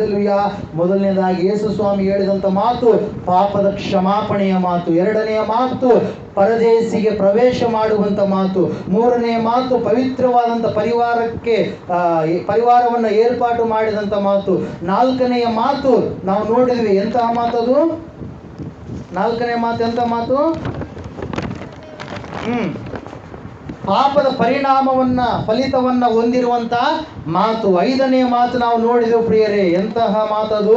Hallelujah. ಮೊದಲನೇದಾಗಿ ಯೇಸು ಸ್ವಾಮಿ ಹೇಳಿದಂಥ ಮಾತು ಪಾಪದ ಕ್ಷಮಾಪಣೆಯ ಮಾತು. ಎರಡನೆಯ ಮಾತು ಪರದೇಶಿಗೆ ಪ್ರವೇಶ ಮಾಡುವಂಥ ಮಾತು. ಮೂರನೆಯ ಮಾತು ಪವಿತ್ರವಾದಂಥ ಪರಿವಾರವನ್ನು ಏರ್ಪಾಟು ಮಾಡಿದಂಥ ಮಾತು. ನಾಲ್ಕನೆಯ ಮಾತು ನಾವು ನೋಡಿದ್ವಿ, ಎಂತಹ ಮಾತದು? ನಾಲ್ಕನೇ ಮಾತು ಎಂಥ ಮಾತು? ಪಾಪದ ಫಲಿತವನ್ನ ಹೊಂದಿರುವಂತ ಮಾತು. ಐದನೇ ಮಾತು ನಾವು ನೋಡಿದೆವು ಪ್ರಿಯರೇ, ಎಂತಹ ಮಾತದು?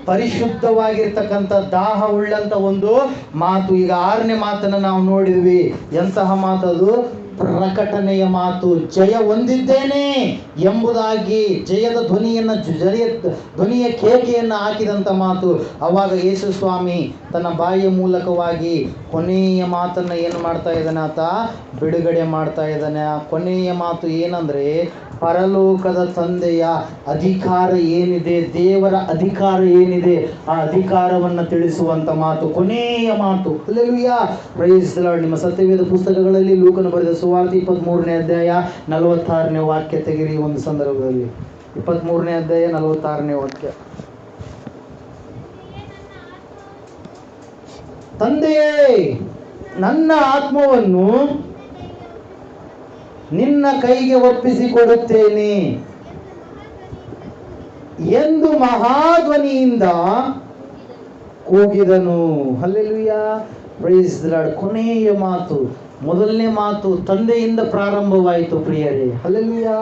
ಪರಿಶುದ್ಧವಾಗಿರ್ತಕ್ಕಂಥ ದಾಹ ಉಳ್ಳಂತ ಒಂದು ಮಾತು. ಈಗ ಆರನೇ ಮಾತನ್ನು ನಾವು ನೋಡಿದ್ವಿ, ಎಂತಹ ಮಾತದು? ಪ್ರಕಟಣೆಯ ಮಾತು. ಜಯ ಹೊಂದಿದ್ದೇನೆ ಎಂಬುದಾಗಿ ಜಯದ ಧ್ವನಿಯ ಕೇಕೆಯನ್ನು ಹಾಕಿದಂಥ ಮಾತು. ಅವಾಗ ಯೇಸು ಸ್ವಾಮಿ ತನ್ನ ಬಾಯಿಯ ಮೂಲಕವಾಗಿ ಕೊನೆಯ ಮಾತನ್ನು ಏನು ಮಾಡ್ತಾ ಇದ್ದಾನೆ? ಆತ ಬಿಡುಗಡೆ ಮಾಡ್ತಾ ಇದ್ದಾನೆ. ಆ ಕೊನೆಯ ಮಾತು ಏನಂದ್ರೆ, ಪರಲೋಕದ ತಂದೆಯ ಅಧಿಕಾರ ಏನಿದೆ, ದೇವರ ಅಧಿಕಾರ ಏನಿದೆ, ಆ ಅಧಿಕಾರವನ್ನು ತಿಳಿಸುವಂತ ಮಾತು, ಕೊನೆಯ ಮಾತು. Hallelujah, praise the lord. ನಿಮ್ಮ ಸತ್ಯವೇದ ಪುಸ್ತಕಗಳಲ್ಲಿ ಲೂಕನು ಬರೆದ ಸುವಾರ್ತೆ 23ನೇ ಅಧ್ಯಾಯ 46ನೇ ವಾಕ್ಯ ತೆಗಿರಿ. ಒಂದು ಸಂದರ್ಭದಲ್ಲಿ 23ನೇ ಅಧ್ಯಾಯ 46ನೇ ವಾಕ್ಯ. ತಂದೆಯೇ, ನನ್ನ ಆತ್ಮವನ್ನು ನಿನ್ನ ಕೈಗೆ ಒಪ್ಪಿಸಿಕೊಡುತ್ತೇನೆ ಎಂದು ಮಹಾಧ್ವನಿಯಿಂದ ಕೂಗಿದನು. Hallelujah, praise the Lord. ಕೊನೆಯ ಮಾತು. ಮೊದಲನೇ ಮಾತು ತಂದೆಯಿಂದ ಪ್ರಾರಂಭವಾಯಿತು ಪ್ರಿಯರೇ. ಹಲ್ಲೆಲೂಯಾ.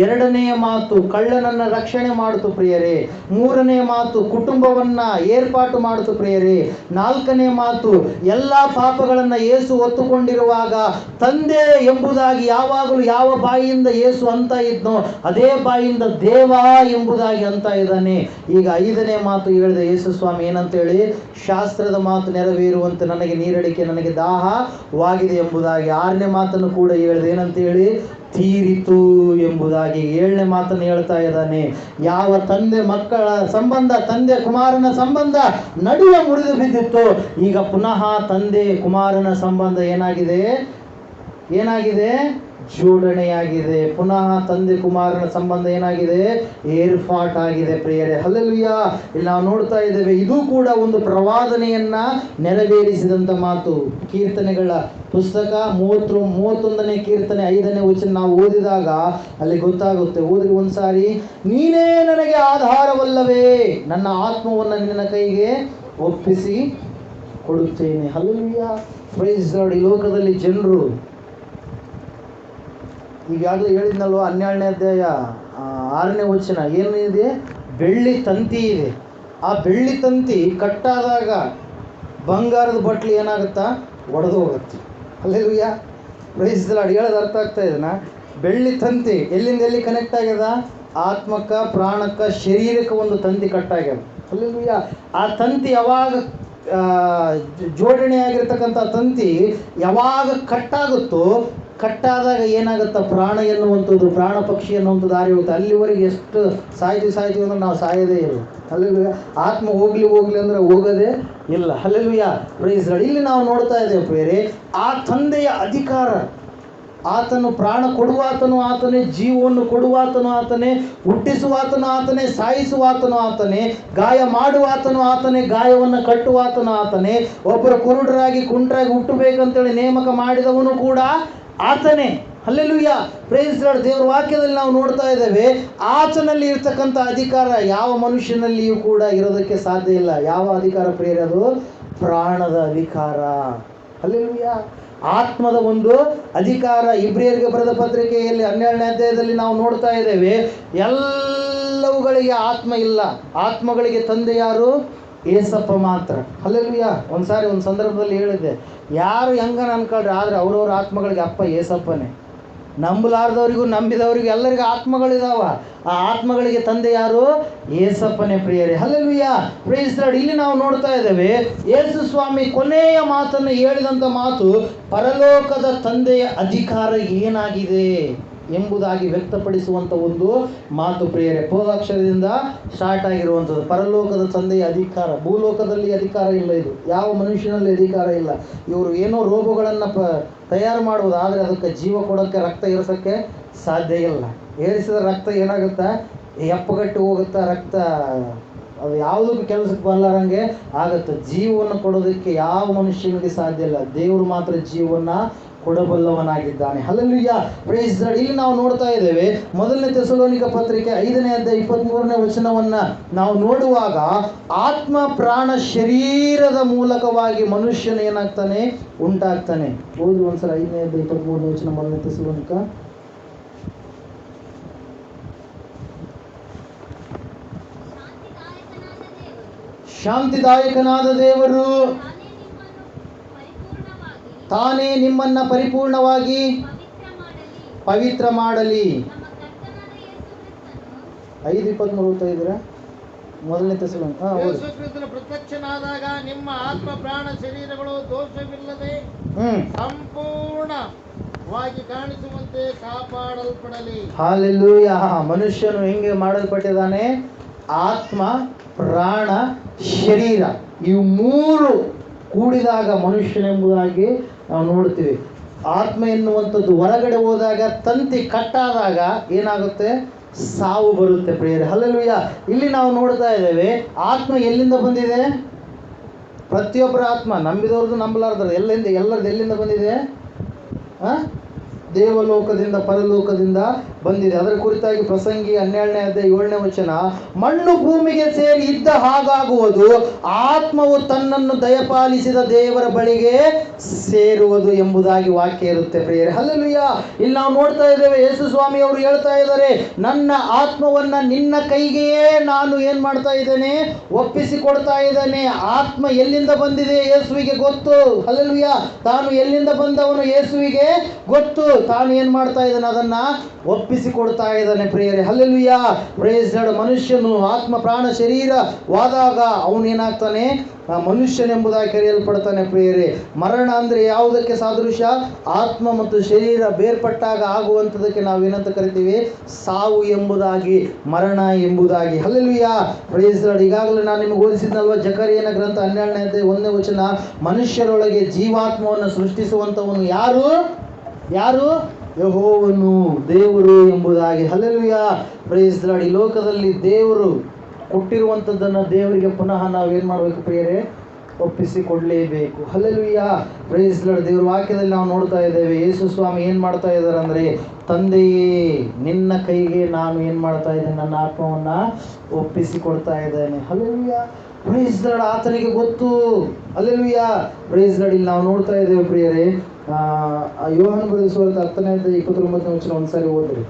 ಎರಡನೆಯ ಮಾತು ಕಳ್ಳನನ್ನ ರಕ್ಷಣೆ ಮಾಡಿತು ಪ್ರಿಯರೇ. ಮೂರನೇ ಮಾತು ಕುಟುಂಬವನ್ನ ಏರ್ಪಾಟು ಮಾಡಿತು ಪ್ರಿಯರೇ. ನಾಲ್ಕನೇ ಮಾತು ಎಲ್ಲ ಪಾಪಗಳನ್ನ ಯೇಸು ಹೊತ್ತುಕೊಂಡಿರುವಾಗ ತಂದೆ ಎಂಬುದಾಗಿ ಯಾವಾಗಲೂ ಯಾವ ಬಾಯಿಯಿಂದ ಯೇಸು ಅಂತ ಇದ್ನೋ ಅದೇ ಬಾಯಿಯಿಂದ ದೇವ ಎಂಬುದಾಗಿ ಅಂತ ಇದ್ದಾನೆ. ಈಗ ಐದನೇ ಮಾತು ಹೇಳಿದೆ ಯೇಸು ಸ್ವಾಮಿ ಏನಂತೇಳಿ, ಶಾಸ್ತ್ರದ ಮಾತು ನೆರವೇರುವಂತೆ ನನಗೆ ನೀರಡಿಕೆ, ನನಗೆ ದಾಹವಾಗಿದೆ ಎಂಬುದಾಗಿ. ಆರನೇ ಮಾತನ್ನು ಕೂಡ ಹೇಳಿದೆ, ಏನಂತೇಳಿ, ತೀರಿತು ಎಂಬುದಾಗಿ. ಏಳನೇ ಮಾತನ್ನು ಹೇಳ್ತಾ ಇದ್ದಾನೆ, ಯಾವ ತಂದೆ ಮಕ್ಕಳ ಸಂಬಂಧ, ತಂದೆ ಕುಮಾರನ ಸಂಬಂಧ ನಡುವೆ ಮುರಿದು ಬಿದ್ದಿತ್ತು, ಈಗ ಪುನಃ ತಂದೆ ಕುಮಾರನ ಸಂಬಂಧ ಏನಾಗಿದೆ? ಜೋಡಣೆಯಾಗಿದೆ. ಪುನಃ ತಂದೆ ಕುಮಾರನ ಸಂಬಂಧ ಏನಾಗಿದೆ? ಏರ್ಪಾಟ್ ಆಗಿದೆ ಪ್ರಿಯರೇ. ಹಲ್ಲೆಲೂಯಾ. ಇಲ್ಲಿ ನಾವು ನೋಡ್ತಾ ಇದ್ದೇವೆ, ಇದು ಕೂಡ ಒಂದು ಪ್ರವಾದನೆಯನ್ನ ನೆರವೇರಿಸಿದಂತ ಮಾತು. ಕೀರ್ತನೆಗಳ ಪುಸ್ತಕ 31ನೇ ಕೀರ್ತನೆ 5ನೇ ವಚನ ನಾವು ಓದಿದಾಗ ಅಲ್ಲಿ ಗೊತ್ತಾಗುತ್ತೆ. ಓದಿ ಒಂದ್ಸಾರಿ. ನೀನೇ ನನಗೆ ಆಧಾರವಲ್ಲವೇ, ನನ್ನ ಆತ್ಮವನ್ನು ನಿನ್ನ ಕೈಗೆ ಒಪ್ಪಿಸಿ ಕೊಡುತ್ತೇನೆ. Hallelujah, praise God. ಈ ಲೋಕದಲ್ಲಿ ಜನರು ಈಗಾಗಲೇ ಹೇಳಿದ್ನಲ್ವ, 12ನೇ ಅಧ್ಯಾಯ 6ನೇ ವಚನ ಏನಿದೆ? ಬೆಳ್ಳಿ ತಂತಿ ಇದೆ. ಆ ಬೆಳ್ಳಿ ತಂತಿ ಕಟ್ಟಾದಾಗ ಬಂಗಾರದ ಬಟ್ಲಿ ಏನಾಗುತ್ತಾ? ಒಡೆದು ಹೋಗುತ್ತೆ. Hallelujah, praise the lord. ಹೇಳೋದು ಅರ್ಥ ಆಗ್ತಾ ಇದೆನಾ? ಬೆಳ್ಳಿ ತಂತಿ ಎಲ್ಲಿಂದ ಎಲ್ಲಿ ಕನೆಕ್ಟ್ ಆಗ್ಯದ? ಆತ್ಮಕ್ಕ, ಪ್ರಾಣಕ್ಕ, ಶರೀರಕ್ಕೆ ಒಂದು ತಂತಿ ಕಟ್ಟಾಗ್ಯದ. ಹಲ್ಲೆಲೂಯಾ. ಆ ತಂತಿ ಯಾವಾಗ ಜೋಡಣೆ ಆಗಿರ್ತಕ್ಕಂಥ ತಂತಿ ಯಾವಾಗ ಕಟ್ಟಾಗುತ್ತೋ, ಕಟ್ಟಾದಾಗ ಏನಾಗುತ್ತ? ಪ್ರಾಣ ಎನ್ನುವಂಥದ್ದು, ಪ್ರಾಣ ಪಕ್ಷಿ ಎನ್ನುವಂಥದ್ದು ಹಾರಿ ಹೋಗುತ್ತೆ. ಅಲ್ಲಿವರೆಗೆ ಎಷ್ಟು ಸಾಯ್ತೀವಿ ಅಂದ್ರೆ ನಾವು ಸಾಯೋದೇ ಇಲ್ಲ. ಹಲ್ಲೆಲೂಯಾ. ಆತ್ಮ ಹೋಗ್ಲಿ ಅಂದ್ರೆ ಹೋಗೋದೇ ಇಲ್ಲ. Hallelujah, praise lord. ಇಲ್ಲಿ ನಾವು ನೋಡ್ತಾ ಇದ್ದೇವೆ ಪ್ರಿಯರೇ, ಆ ತಂದೆಯ ಅಧಿಕಾರ. ಆತನು ಪ್ರಾಣ ಕೊಡುವಾತನು ಆತನೇ, ಜೀವವನ್ನು ಕೊಡುವಾತನು ಆತನೇ, ಹುಟ್ಟಿಸುವಾತನು ಆತನೇ, ಸಾಯಿಸುವಾತನು ಆತನೇ, ಗಾಯ ಮಾಡುವಾತನು ಆತನೇ, ಗಾಯವನ್ನು ಕಟ್ಟುವಾತನು ಆತನೇ, ಒಬ್ಬರು ಕುರುಡರಾಗಿ ಕುಂಟರಾಗಿ ಹುಟ್ಟಬೇಕಂತೇಳಿ ನೇಮಕ ಮಾಡಿದವನು ಕೂಡ ಆತನೇ. Hallelujah, praise lord. ದೇವರ ವಾಕ್ಯದಲ್ಲಿ ನಾವು ನೋಡ್ತಾ ಇದ್ದೇವೆ, ಆತನಲ್ಲಿ ಇರ್ತಕ್ಕಂಥ ಅಧಿಕಾರ ಯಾವ ಮನುಷ್ಯನಲ್ಲಿಯೂ ಕೂಡ ಇರೋದಕ್ಕೆ ಸಾಧ್ಯ ಇಲ್ಲ. ಯಾವ ಅಧಿಕಾರ ಪ್ರಿಯರೇ? ಅದು ಪ್ರಾಣದ ಅಧಿಕಾರ. ಹಲ್ಲೆಲೂಯಾ, ಆತ್ಮದ ಒಂದು ಅಧಿಕಾರ. ಇಬ್ರಿಯರಿಗೆ ಬರೆದ ಪತ್ರಿಕೆಯಲ್ಲಿ 12ನೇ ಅಧ್ಯಾಯದಲ್ಲಿ ನಾವು ನೋಡ್ತಾ ಇದ್ದೇವೆ, ಎಲ್ಲವುಗಳಿಗೆ ಆತ್ಮ ಇಲ್ಲ. ಆತ್ಮಗಳಿಗೆ ತಂದೆ ಯಾರು? ಏಸಪ್ಪ ಮಾತ್ರ. ಹಲ್ಲೆಲೂಯಾ. ಒಂದ್ಸಾರಿ ಒಂದು ಸಂದರ್ಭದಲ್ಲಿ ಹೇಳಿದ್ದೆ, ಯಾರು ಹೆಂಗನ ಅನ್ಕೊಳ್ರಿ, ಆದರೆ ಅವ್ರವ್ರ ಆತ್ಮಗಳಿಗೆ ಅಪ್ಪ ಏಸಪ್ಪನೇ. ನಂಬಲಾರ್ದವ್ರಿಗೂ ನಂಬಿದವರಿಗೂ ಎಲ್ಲರಿಗೂ ಆತ್ಮಗಳಿದಾವ. ಆ ಆತ್ಮಗಳಿಗೆ ತಂದೆ ಯಾರು? ಏಸಪ್ಪನೇ ಪ್ರಿಯರೇ. Hallelujah, praise lord. ಇಲ್ಲಿ ನಾವು ನೋಡ್ತಾ ಇದ್ದೇವೆ, ಯೇಸು ಸ್ವಾಮಿ ಕೊನೆಯ ಮಾತನ್ನು ಹೇಳಿದಂಥ ಮಾತು ಪರಲೋಕದ ತಂದೆಯ ಅಧಿಕಾರ ಏನಾಗಿದೆ ಎಂಬುದಾಗಿ ವ್ಯಕ್ತಪಡಿಸುವಂಥ ಒಂದು ಮಾತು ಪ್ರಿಯರೇ. ಪೂರ್ವಾಕ್ಷರದಿಂದ ಸ್ಟಾರ್ಟ್ ಆಗಿರುವಂಥದ್ದು. ಪರಲೋಕದ ತಂದೆಯ ಅಧಿಕಾರ. ಭೂಲೋಕದಲ್ಲಿ ಅಧಿಕಾರ ಇಲ್ಲ. ಇದು ಯಾವ ಮನುಷ್ಯನಲ್ಲಿ ಅಧಿಕಾರ ಇಲ್ಲ. ಇವರು ಏನೋ ರೋಗಗಳನ್ನು ತಯಾರು ಮಾಡುವುದು, ಆದರೆ ಅದಕ್ಕೆ ಜೀವ ಕೊಡೋಕ್ಕೆ, ರಕ್ತ ಏರಿಸೋಕ್ಕೆ ಸಾಧ್ಯ ಇಲ್ಲ. ಏರಿಸಿದ ರಕ್ತ ಏನಾಗುತ್ತೆ? ಎಪ್ಪಗಟ್ಟಿ ಹೋಗುತ್ತಾ, ರಕ್ತ ಅದು ಯಾವುದಕ್ಕೂ ಕೆಲಸಕ್ಕೆ ಬರಲಾರಂಗೆ ಆಗತ್ತೆ. ಜೀವವನ್ನು ಕೊಡೋದಕ್ಕೆ ಯಾವ ಮನುಷ್ಯನಿಗೆ ಸಾಧ್ಯ ಇಲ್ಲ, ದೇವರು ಮಾತ್ರ ಜೀವವನ್ನು ಕೊಡಬಲ್ಲವನಾಗಿದ್ದಾನೆ. Hallelujah, praise the lord. ಇಲ್ಲಿ ನಾವು ನೋಡ್ತಾ ಇದ್ದೇವೆ, ಮೊದಲನೇ ಥೆಸಲೋನಿಕ ಪತ್ರಿಕೆ 5ನೇ ಅಧ್ಯಾಯ 23ನೇ ವಚನವನ್ನು ನಾವು ನೋಡುವಾಗ, ಆತ್ಮ ಪ್ರಾಣ ಶರೀರದ ಮೂಲಕವಾಗಿ ಮನುಷ್ಯನ ಏನಾಗ್ತಾನೆ, ಉಂಟಾಗ್ತಾನೆ. ಓದಿ ಒಂದ್ಸಲ 5ನೇ ಅಧ್ಯಾಯ 23ನೇ ವಚನ, ಮೊದಲನೇ ಥೆಸಲೋನಿಕ. ಶಾಂತಿದಾಯಕನಾದ ದೇವರು ತಾನೇ ನಿಮ್ಮನ್ನು ಪರಿಪೂರ್ಣವಾಗಿ ಪವಿತ್ರ ಮಾಡಲಿ. 5:23 ಮೊದಲನೇ ಥೆಸಲೋನಿಕ. ಯೇಸು ಕ್ರಿಸ್ತನ ಪ್ರತ್ಯಕ್ಷನಾದಾಗ ನಿಮ್ಮ ಆತ್ಮ ಪ್ರಾಣ ಶರೀರಗಳು ದೋಷವಿಲ್ಲದೆ ಸಂಪೂರ್ಣವಾಗಿ ಕಾಣಿಸುವಂತೆ ಕಾಪಾಡಲ್ಪಡಲಿ. ಹಲ್ಲೆಲೂಯಾ. ಮನುಷ್ಯನು ಹೆಂಗೆ ಮಾಡಲ್ಪಟ್ಟಿದ್ದಾನೆ? ಆತ್ಮ, ಪ್ರಾಣ, ಶರೀರ, ಇವು ಮೂರು ಕೂಡಿದಾಗ ಮನುಷ್ಯನೆಂಬುದಾಗಿ ನಾವು ನೋಡ್ತೀವಿ. ಆತ್ಮ ಎನ್ನುವಂಥದ್ದು ಹೊರಗಡೆ ಹೋದಾಗ, ತಂತಿ ಕಟ್ಟಾದಾಗ ಏನಾಗುತ್ತೆ? ಸಾವು ಬರುತ್ತೆ ಪ್ರಿಯರೇ. ಹಲ್ಲೆಲೂಯಾ. ಇಲ್ಲಿ ನಾವು ನೋಡ್ತಾ ಇದ್ದೇವೆ, ಆತ್ಮ ಎಲ್ಲಿಂದ ಬಂದಿದೆ? ಪ್ರತಿಯೊಬ್ಬರ ಆತ್ಮ, ನಂಬಿದವ್ರದ್ದು ನಂಬಲಾರ್ದು ಎಲ್ಲರದ್ದು ಎಲ್ಲಿಂದ ಬಂದಿದೆ? ದೇವಲೋಕದಿಂದ, ಪರಲೋಕದಿಂದ ಬಂದಿದೆ. ಅದರ ಕುರಿತಾಗಿ ಪ್ರಸಂಗಿ 12ನೇ ಅಧ್ಯಾಯ 7ನೇ ವಚನ, ಮಣ್ಣು ಭೂಮಿಗೆ ಸೇರಿ ಇದ್ದ ಹಾಗಾಗುವುದು, ಆತ್ಮವು ತನ್ನನ್ನು ದಯಪಾಲಿಸಿದ ದೇವರ ಬಳಿಗೆ ಸೇರುವುದು ಎಂಬುದಾಗಿ ವಾಕ್ಯ ಇರುತ್ತೆ ಪ್ರಿಯರೇ. ಹಲ್ಲೆಲೂಯಾ. ಇಲ್ಲಿ ನಾವು ನೋಡ್ತಾ ಇದ್ದೇವೆ, ಯೇಸು ಸ್ವಾಮಿ ಅವರು ಹೇಳ್ತಾ ಇದ್ದಾರೆ, ನನ್ನ ಆತ್ಮವನ್ನ ನಿನ್ನ ಕೈಗೆಯೇ ನಾನು ಏನ್ ಮಾಡ್ತಾ ಇದ್ದೇನೆ? ಒಪ್ಪಿಸಿಕೊಡ್ತಾ ಇದ್ದೇನೆ. ಆತ್ಮ ಎಲ್ಲಿಂದ ಬಂದಿದೆ? ಯೇಸುವಿಗೆ ಗೊತ್ತು. ಹಲ್ಲೆಲೂಯಾ. ತಾನು ಎಲ್ಲಿಂದ ಬಂದವನು ಯೇಸುವಿಗೆ ಗೊತ್ತು. ತಾನು ಏನ್ ಮಾಡ್ತಾ ಇದ್ದಾನೆ? ಅದನ್ನ ಒಪ್ಪಿಸಿಕೊಡ್ತಾ ಇದ್ದಾನೆ ಪ್ರಿಯರೇ. Hallelujah, praise the lord. ಮನುಷ್ಯನು ಆತ್ಮ ಪ್ರಾಣ ಶರೀರವಾದಾಗ ಅವನೇನಾಗ್ತಾನೆ? ಮನುಷ್ಯನೆಂಬುದಾಗಿ ಕರೆಯಲ್ಪಡ್ತಾನೆ ಪ್ರಿಯರೇ. ಮರಣ ಅಂದರೆ ಯಾವುದಕ್ಕೆ ಸಾದೃಶ್ಯ? ಆತ್ಮ ಮತ್ತು ಶರೀರ ಬೇರ್ಪಟ್ಟಾಗ ಆಗುವಂಥದ್ದಕ್ಕೆ ನಾವೇನಂತ ಕರಿತೀವಿ? ಸಾವು ಎಂಬುದಾಗಿ, ಮರಣ ಎಂಬುದಾಗಿ. Hallelujah, praise the lord. ಈಗಾಗಲೇ ನಾನು ನಿಮಗೆ ಓದಿಸಿದ್ನಲ್ವ, ಜಕರಿಯನ ಗ್ರಂಥ 12ನೇ ಅಧ್ಯಾಯ 1ನೇ ವಚನ, ಮನುಷ್ಯರೊಳಗೆ ಜೀವಾತ್ಮವನ್ನು ಸೃಷ್ಟಿಸುವಂಥವನು ಯಾರು? ಯೆಹೋವನು, ದೇವರು ಎಂಬುದಾಗಿ. Hallelujah, praise the Lord. ಈ ಲೋಕದಲ್ಲಿ ದೇವರು ಕೊಟ್ಟಿರುವಂಥದ್ದನ್ನು ದೇವರಿಗೆ ಪುನಃ ನಾವೇನು ಮಾಡಬೇಕು ಪ್ರಿಯರೇ? ಒಪ್ಪಿಸಿಕೊಡಲೇಬೇಕು. Hallelujah, praise the Lord. ದೇವರ ವಾಕ್ಯದಲ್ಲಿ ನಾವು ನೋಡ್ತಾ ಇದ್ದೇವೆ, ಯೇಸು ಸ್ವಾಮಿ ಏನು ಮಾಡ್ತಾ ಇದ್ದಾರೆ ಅಂದರೆ, ತಂದೆಯೇ ನಿನ್ನ ಕೈಗೆ ನಾನು ಏನು ಮಾಡ್ತಾ ಇದ್ದೇನೆ? ನನ್ನ ಆತ್ಮವನ್ನು ಒಪ್ಪಿಸಿಕೊಡ್ತಾ ಇದ್ದೇನೆ. Hallelujah, praise the lord. ಆತನಿಗೆ ಗೊತ್ತು. Hallelujah, praise the lord. ಇಲ್ಲಿ ನಾವು ನೋಡ್ತಾ ಇದ್ದೇವೆ ಪ್ರಿಯರೇ, ಯೋಹಾನ ಬರೆದ ಸುವಾರ್ತೆ 10ನೇ ಅಧ್ಯಾಯ 29ನೇ ವಚನ ಒಂದ್ಸಾರಿ ಓದ್ರಿ.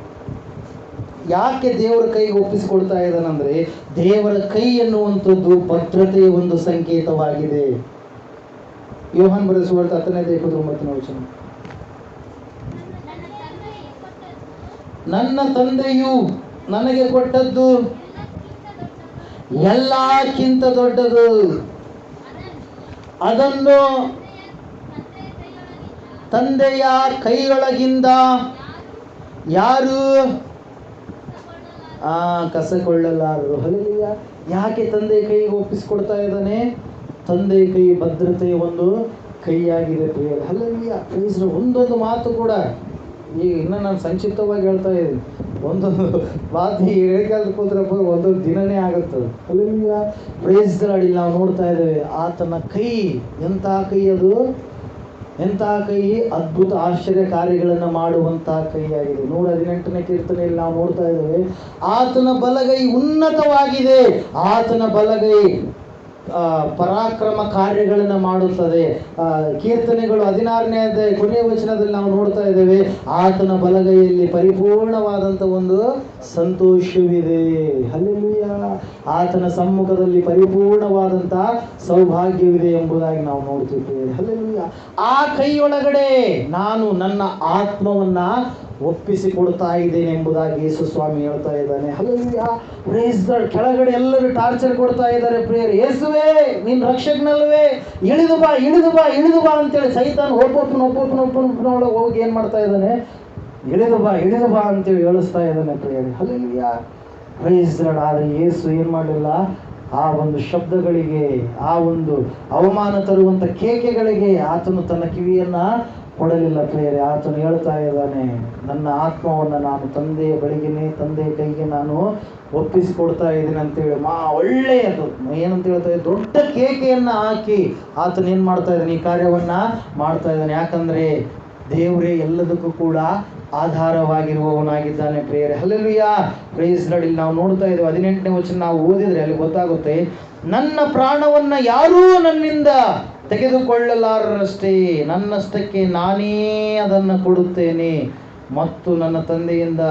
ಯಾಕೆ ದೇವರ ಕೈಗೆ ಒಪ್ಪಿಸಿಕೊಡ್ತಾ ಇದ್ದಾನಂದ್ರೆ, ದೇವರ ಕೈ ಎನ್ನುವಂಥದ್ದು ಭದ್ರತೆಯ ಒಂದು ಸಂಕೇತವಾಗಿದೆ. ಯೋಹಾನ ಬರೆದ ಸುವಾರ್ತೆ 10ನೇ ಅಧ್ಯಾಯ 29ನೇ ವಚನ, ನನ್ನ ತಂದೆಯು ನನಗೆ ಕೊಟ್ಟದ್ದು ಎಲ್ಲಕ್ಕಿಂತ ದೊಡ್ಡದು, ಅದನ್ನು ತಂದೆಯ ಕೈಯೊಳಗಿಂದ ಯಾರು ಕಸಕೊಳ್ಳಲಾರರು. ಹಲ್ಲೆಲೂಯಾ. ಯಾಕೆ ತಂದೆ ಕೈಗೆ ಒಪ್ಪಿಸಿಕೊಡ್ತಾ ಇದ್ದಾನೆ? ತಂದೆ ಕೈ ಭದ್ರತೆಯ ಒಂದು ಕೈಯಾಗಿದೆ ಪ್ರಿಯರೇ. Hallelujah, praise the lord. ಒಂದೊಂದು ಮಾತು ಕೂಡ ಈಗ ಇನ್ನು ನಾನು ಸಂಕ್ಷಿಪ್ತವಾಗಿ ಹೇಳ್ತಾ ಇದ್ದೀನಿ. ಒಂದೊಂದು ಮಾತು ಹೇಳಿಕೆಯಲ್ಲಿ ಕೂತ್ರಪ್ಪ ಒಂದೊಂದು ದಿನನೇ ಆಗುತ್ತೆ. Hallelujah, praise the lord. ಇಲ್ಲಿ ನಾವು ನೋಡ್ತಾ ಇದ್ದೇವೆ, ಆತನ ಕೈ ಎಂಥ ಕೈ ಅದು? ಎಂಥ ಕೈ? ಅದ್ಭುತ ಆಶ್ಚರ್ಯ ಕಾರ್ಯಗಳನ್ನು ಮಾಡುವಂತಹ ಕೈಯಾಗಿದೆ. 118ನೇ ಕೀರ್ತನೆಯಲ್ಲಿ ನಾವು ನೋಡ್ತಾ ಇದ್ದೇವೆ, ಆತನ ಬಲಗೈ ಉನ್ನತವಾಗಿದೆ, ಆತನ ಬಲಗೈ ಪರಾಕ್ರಮ ಕಾರ್ಯಗಳನ್ನು ಮಾಡುತ್ತದೆ. ಕೀರ್ತನೆಗಳು 16ನೇ ಅಧ್ಯಾಯ ಕೊನೆಯ ವಚನದಲ್ಲಿ ನಾವು ನೋಡ್ತಾ ಇದ್ದೇವೆ, ಆತನ ಬಲಗೈಯಲ್ಲಿ ಪರಿಪೂರ್ಣವಾದಂಥ ಒಂದು ಸಂತೋಷವಿದೆ. ಹಲ್ಲೆಲೂಯಾ, ಆತನ ಸಮ್ಮುಖದಲ್ಲಿ ಪರಿಪೂರ್ಣವಾದಂಥ ಸೌಭಾಗ್ಯವಿದೆ ಎಂಬುದಾಗಿ ನಾವು ನೋಡ್ತಿದ್ದೇವೆ. ಹಲ್ಲೆಲೂಯಾ. ಆ ಕೈಯೊಳಗಡೆ ನಾನು ನನ್ನ ಆತ್ಮವನ್ನ ಒಪ್ಪಿಸಿಕೊಡ್ತಾ ಇದ್ದೇನೆ ಎಂಬುದಾಗಿ ಯೇಸು ಸ್ವಾಮಿ ಹೇಳ್ತಾ ಇದ್ದಾನೆ. Hallelujah, praise the lord. ಕೆಳಗಡೆ ಎಲ್ಲರೂ ಟಾರ್ಚರ್ ಕೊಡ್ತಾ ಇದ್ದಾರೆ ಪ್ರಿಯರೇ. ಯೇಸುವೇ ನೀನು ರಕ್ಷಕನಲ್ವೇ, ಇಳಿದು ಬಾ ಇಳಿದು ಬಾ ಇಳಿದು ಬಾ ಅಂತೇಳಿ ಸೈತಾನ್ ಒಬ್ಬೊಬ್ಬನೊಳಗೆ ಹೋಗಿ ಏನು ಮಾಡ್ತಾ ಇದ್ದಾನೆ? ಇಳಿದು ಬಾ ಅಂತೇಳಿ ಹೇಳಿಸ್ತಾ ಇದ್ದಾನೆ ಪ್ರಿಯರೇ. Hallelujah, praise the lord. ಆದರೆ ಯೇಸು ಏನು ಮಾಡಲಿಲ್ಲ? ಆ ಒಂದು ಶಬ್ದಗಳಿಗೆ, ಆ ಒಂದು ಅವಮಾನ ತರುವಂಥ ಕೇಕೆಗಳಿಗೆ ಆತನು ತನ್ನ ಕಿವಿಯನ್ನು ಕೊಡಲಿಲ್ಲ ಪ್ರಿಯರೇ. ಆತನು ಹೇಳ್ತಾ ಇದ್ದಾನೆ, ನನ್ನ ಆತ್ಮವನ್ನು ನಾನು ತಂದೆಯ ಬಳಿಗೆನೆ, ತಂದೆಯ ಕೈಗೆ ನಾನು ಒಪ್ಪಿಸಿಕೊಡ್ತಾ ಇದ್ದೀನಿ ಅಂತೇಳಿ ಒಳ್ಳೆಯದು ಏನಂತ ಹೇಳ್ತಾ ಇದ್ದ ದೊಡ್ಡ ಕೇಕೆಯನ್ನು ಹಾಕಿ ಆತನು ಏನು ಮಾಡ್ತಾ ಇದ್ದಾನೆ, ಈ ಕಾರ್ಯವನ್ನು ಮಾಡ್ತಾ ಇದ್ದಾನೆ. ಯಾಕಂದರೆ ದೇವರೇ ಎಲ್ಲದಕ್ಕೂ ಕೂಡ ಆಧಾರವಾಗಿರುವವನಾಗಿದ್ದಾನೆ ಪ್ರಿಯರೇ. Hallelujah, praise lord. ಇಲ್ಲಿ ನಾವು ನೋಡ್ತಾ ಇದ್ದೇವೆ 18ನೇ ವಚನ ನಾವು ಓದಿದ್ರೆ ಅಲ್ಲಿ ಗೊತ್ತಾಗುತ್ತೆ, ನನ್ನ ಪ್ರಾಣವನ್ನು ಯಾರೂ ನನ್ನಿಂದ ತೆಗೆದುಕೊಳ್ಳಲಾರರಷ್ಟೇ, ನನ್ನಷ್ಟಕ್ಕೆ ನಾನೇ ಅದನ್ನು ಕೊಡುತ್ತೇನೆ ಮತ್ತು ನನ್ನ ತಂದೆಯಿಂದ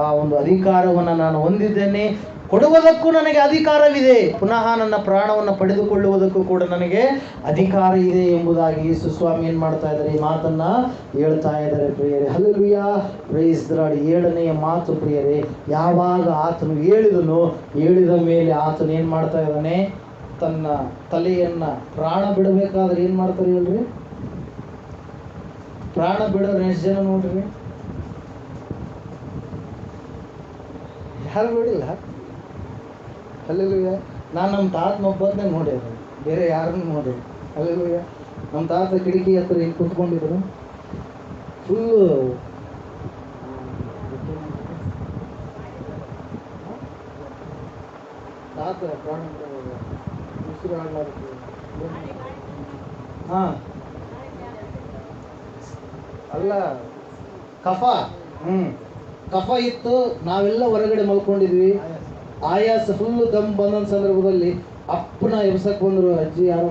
ಆ ಒಂದು ಅಧಿಕಾರವನ್ನು ನಾನು ಹೊಂದಿದ್ದೇನೆ, ಕೊಡುವುದಕ್ಕೂ ನನಗೆ ಅಧಿಕಾರವಿದೆ, ಪುನಃ ನನ್ನ ಪ್ರಾಣವನ್ನು ಪಡೆದುಕೊಳ್ಳುವುದಕ್ಕೂ ಕೂಡ ನನಗೆ ಅಧಿಕಾರ ಇದೆ ಎಂಬುದಾಗಿ ಯೇಸು ಸ್ವಾಮಿ ಏನು ಮಾಡ್ತಾ ಇದ್ದಾರೆ, ಈ ಮಾತನ್ನು ಹೇಳ್ತಾ ಇದ್ದಾರೆ ಪ್ರಿಯರೇ. Hallelujah, praise the Lord. 7ನೆಯ ಮಾತು ಪ್ರಿಯರೇ, ಯಾವಾಗ ಆತನು ಹೇಳಿದ ಮೇಲೆ ಆತನು ಏನು ಮಾಡ್ತಾ ಇದ್ದಾನೆ, ತನ್ನ ತಲೆಯನ್ನು ಪ್ರಾಣ ಬಿಡಬೇಕಾದ್ರೆ ಏನು ಮಾಡ್ತಾರೆ ಹೇಳ್ರಿ, ಪ್ರಾಣ ಬಿಡೋರು ಎಷ್ಟು ಜನ ನೋಡ್ರಿ, ಯಾರು ಬಿಡಿಲ್ಲ. ಹಲ್ಲೆಲೂಯಾ. ನಾನು ನಮ್ಮ ತಾತನ ಒಬ್ಬನೇ ನೋಡಿದ್ರು, ಬೇರೆ ಯಾರನ್ನು ನೋಡಿ. ಹಲ್ಲೆಲೂಯಾ. ನಮ್ಮ ತಾತ ಕಿಟಕಿ ಹತ್ರ ಹಿಂಗೆ ಕುತ್ಕೊಂಡಿದ್ರು, ಫುಲ್ಲು ತಾತ ಪ್ರಾಣ ಉಸಿರು ಆಡಲಾರ್ದು. ಹಾಂ ಅಲ್ಲ, ಕಫ ಕಫ ಇತ್ತು, ನಾವೆಲ್ಲ ಹೊರಗಡೆ ಮಲ್ಕೊಂಡಿದ್ವಿ, ಆಯಾಸ ಫುಲ್ಲು ದಮ್ ಬಂದ ಸಂದರ್ಭದಲ್ಲಿ ಅಪ್ಪನ ಎಬ್ಸಕ್ಕೆ ಬಂದರು, ಅಜ್ಜಿ ಯಾರೋ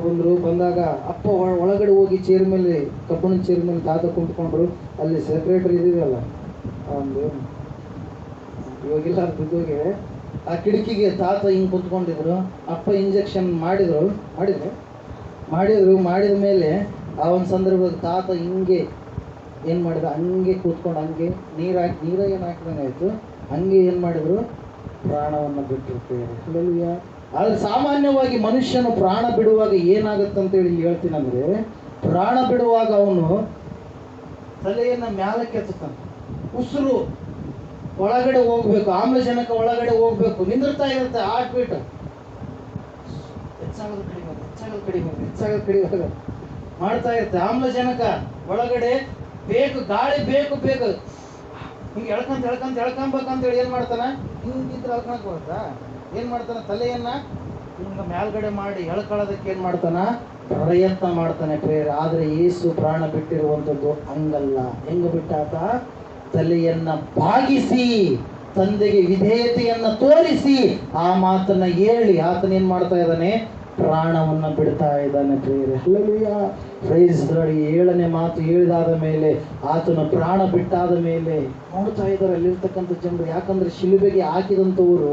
ಬಂದಾಗ ಅಪ್ಪ ಒಳಗಡೆ ಹೋಗಿ ಚೇರ್ ಮೇಲೆ, ಕಬ್ಬಣದ ಚೇರ್ ಮೇಲೆ ತಾತ ಕುಂತ್ಕೊಂಡ್ರು. ಅಲ್ಲಿ ಸೆಕ್ರೆಟರಿ ಇದೀವಲ್ಲ ಒಂದು ಇವಾಗೆಲ್ಲ ಬಿದ್ದೋಗಿ ಆ ಕಿಟಕಿಗೆ ತಾತ ಹಿಂಗೆ ಕುಂತ್ಕೊಂಡಿದ್ರು. ಅಪ್ಪ ಇಂಜೆಕ್ಷನ್ ಮಾಡಿದ ಮೇಲೆ ಆ ಒಂದು ಸಂದರ್ಭದಲ್ಲಿ ತಾತ ಹಿಂಗೆ ಏನು ಮಾಡಿದ, ಹಂಗೆ ಕೂತ್ಕೊಂಡು ಹಂಗೆ ನೀರು ಏನು ಹಾಕಿದಂಗೆ ಆಯಿತು, ಹಂಗೆ ಏನು ಮಾಡಿದ್ರು, ಪ್ರಾಣವನ್ನು ಬಿಟ್ಟಿರ್ತಾರೆ. ಹಲ್ಲೆಲೂಯಾ. ಆದರೆ ಸಾಮಾನ್ಯವಾಗಿ ಮನುಷ್ಯನು ಪ್ರಾಣ ಬಿಡುವಾಗ ಏನಾಗುತ್ತಂತೇಳಿ ಹೇಳ್ತೀನಿ ಅಂದರೆ, ಪ್ರಾಣ ಬಿಡುವಾಗ ಅವನು ತಲೆಯನ್ನು ಮ್ಯಾಲಕ್ಕೆ ಎತ್ತುತ್ತಾನೆ, ಉಸಿರು ಒಳಗಡೆ ಹೋಗ್ಬೇಕು, ಆಮ್ಲಜನಕ ಒಳಗಡೆ ಹೋಗ್ಬೇಕು, ನಿಂದಿರ್ತಾ ಇರುತ್ತೆ, ಹಾರ್ಟ್ ಬೀಟ್ ಹೆಚ್ಚಾಗೋದು ಕಡಿಮೆ ಮಾಡ್ತಾ ಇರುತ್ತೆ. ಆಮ್ಲಜನಕ ಒಳಗಡೆ ಬೇಕು, ಗಾಳಿ ಬೇಕು, ಹಿಂಗೆ ಎಳ್ಕೊಂಬೇಕಂತೇಳಿ ಏನು ಮಾಡ್ತಾನೆ, ಹಿಂಗಿದ್ರೆ ಎಳ್ಕೊಳಕ್ ಬರುತ್ತಾ, ಏನು ಮಾಡ್ತಾನೆ, ತಲೆಯನ್ನು ಹಿಂಗೆ ಮೇಲ್ಗಡೆ ಮಾಡಿ ಎಳ್ಕೊಳ್ಳೋದಕ್ಕೆ ಏನು ಮಾಡ್ತಾನೆ, ಪ್ರಯತ್ನ ಮಾಡ್ತಾನೆ ಪ್ರೇರ. ಆದರೆ ಯೇಸು ಪ್ರಾಣ ಬಿಟ್ಟಿರುವಂಥದ್ದು ಹಂಗಲ್ಲ. ಹೆಂಗೆ ಬಿಟ್ಟಾತ, ತಲೆಯನ್ನು ಬಾಗಿಸಿ ತಂದೆಗೆ ವಿಧೇಯತೆಯನ್ನು ತೋರಿಸಿ ಆ ಮಾತನ್ನ ಹೇಳಿ ಆತನೇನು ಮಾಡ್ತಾ ಇದ್ದಾನೆ, ಪ್ರಾಣವನ್ನು ಬಿಡ್ತಾ ಇದ್ದಾನೆ ಪ್ರೇರೆ. Hallelujah, praise the Lord. 7ನೇ ಮಾತು ಹೇಳಿದಾದ ಮೇಲೆ, ಆತನ ಪ್ರಾಣ ಬಿಟ್ಟಾದ ಮೇಲೆ ನೋಡ್ತಾ ಇದ್ದಾರೆ ಅಲ್ಲಿರ್ತಕ್ಕಂಥ ಜನರು. ಯಾಕಂದ್ರೆ ಶಿಲುಬೆಗೆ ಹಾಕಿದಂಥವರು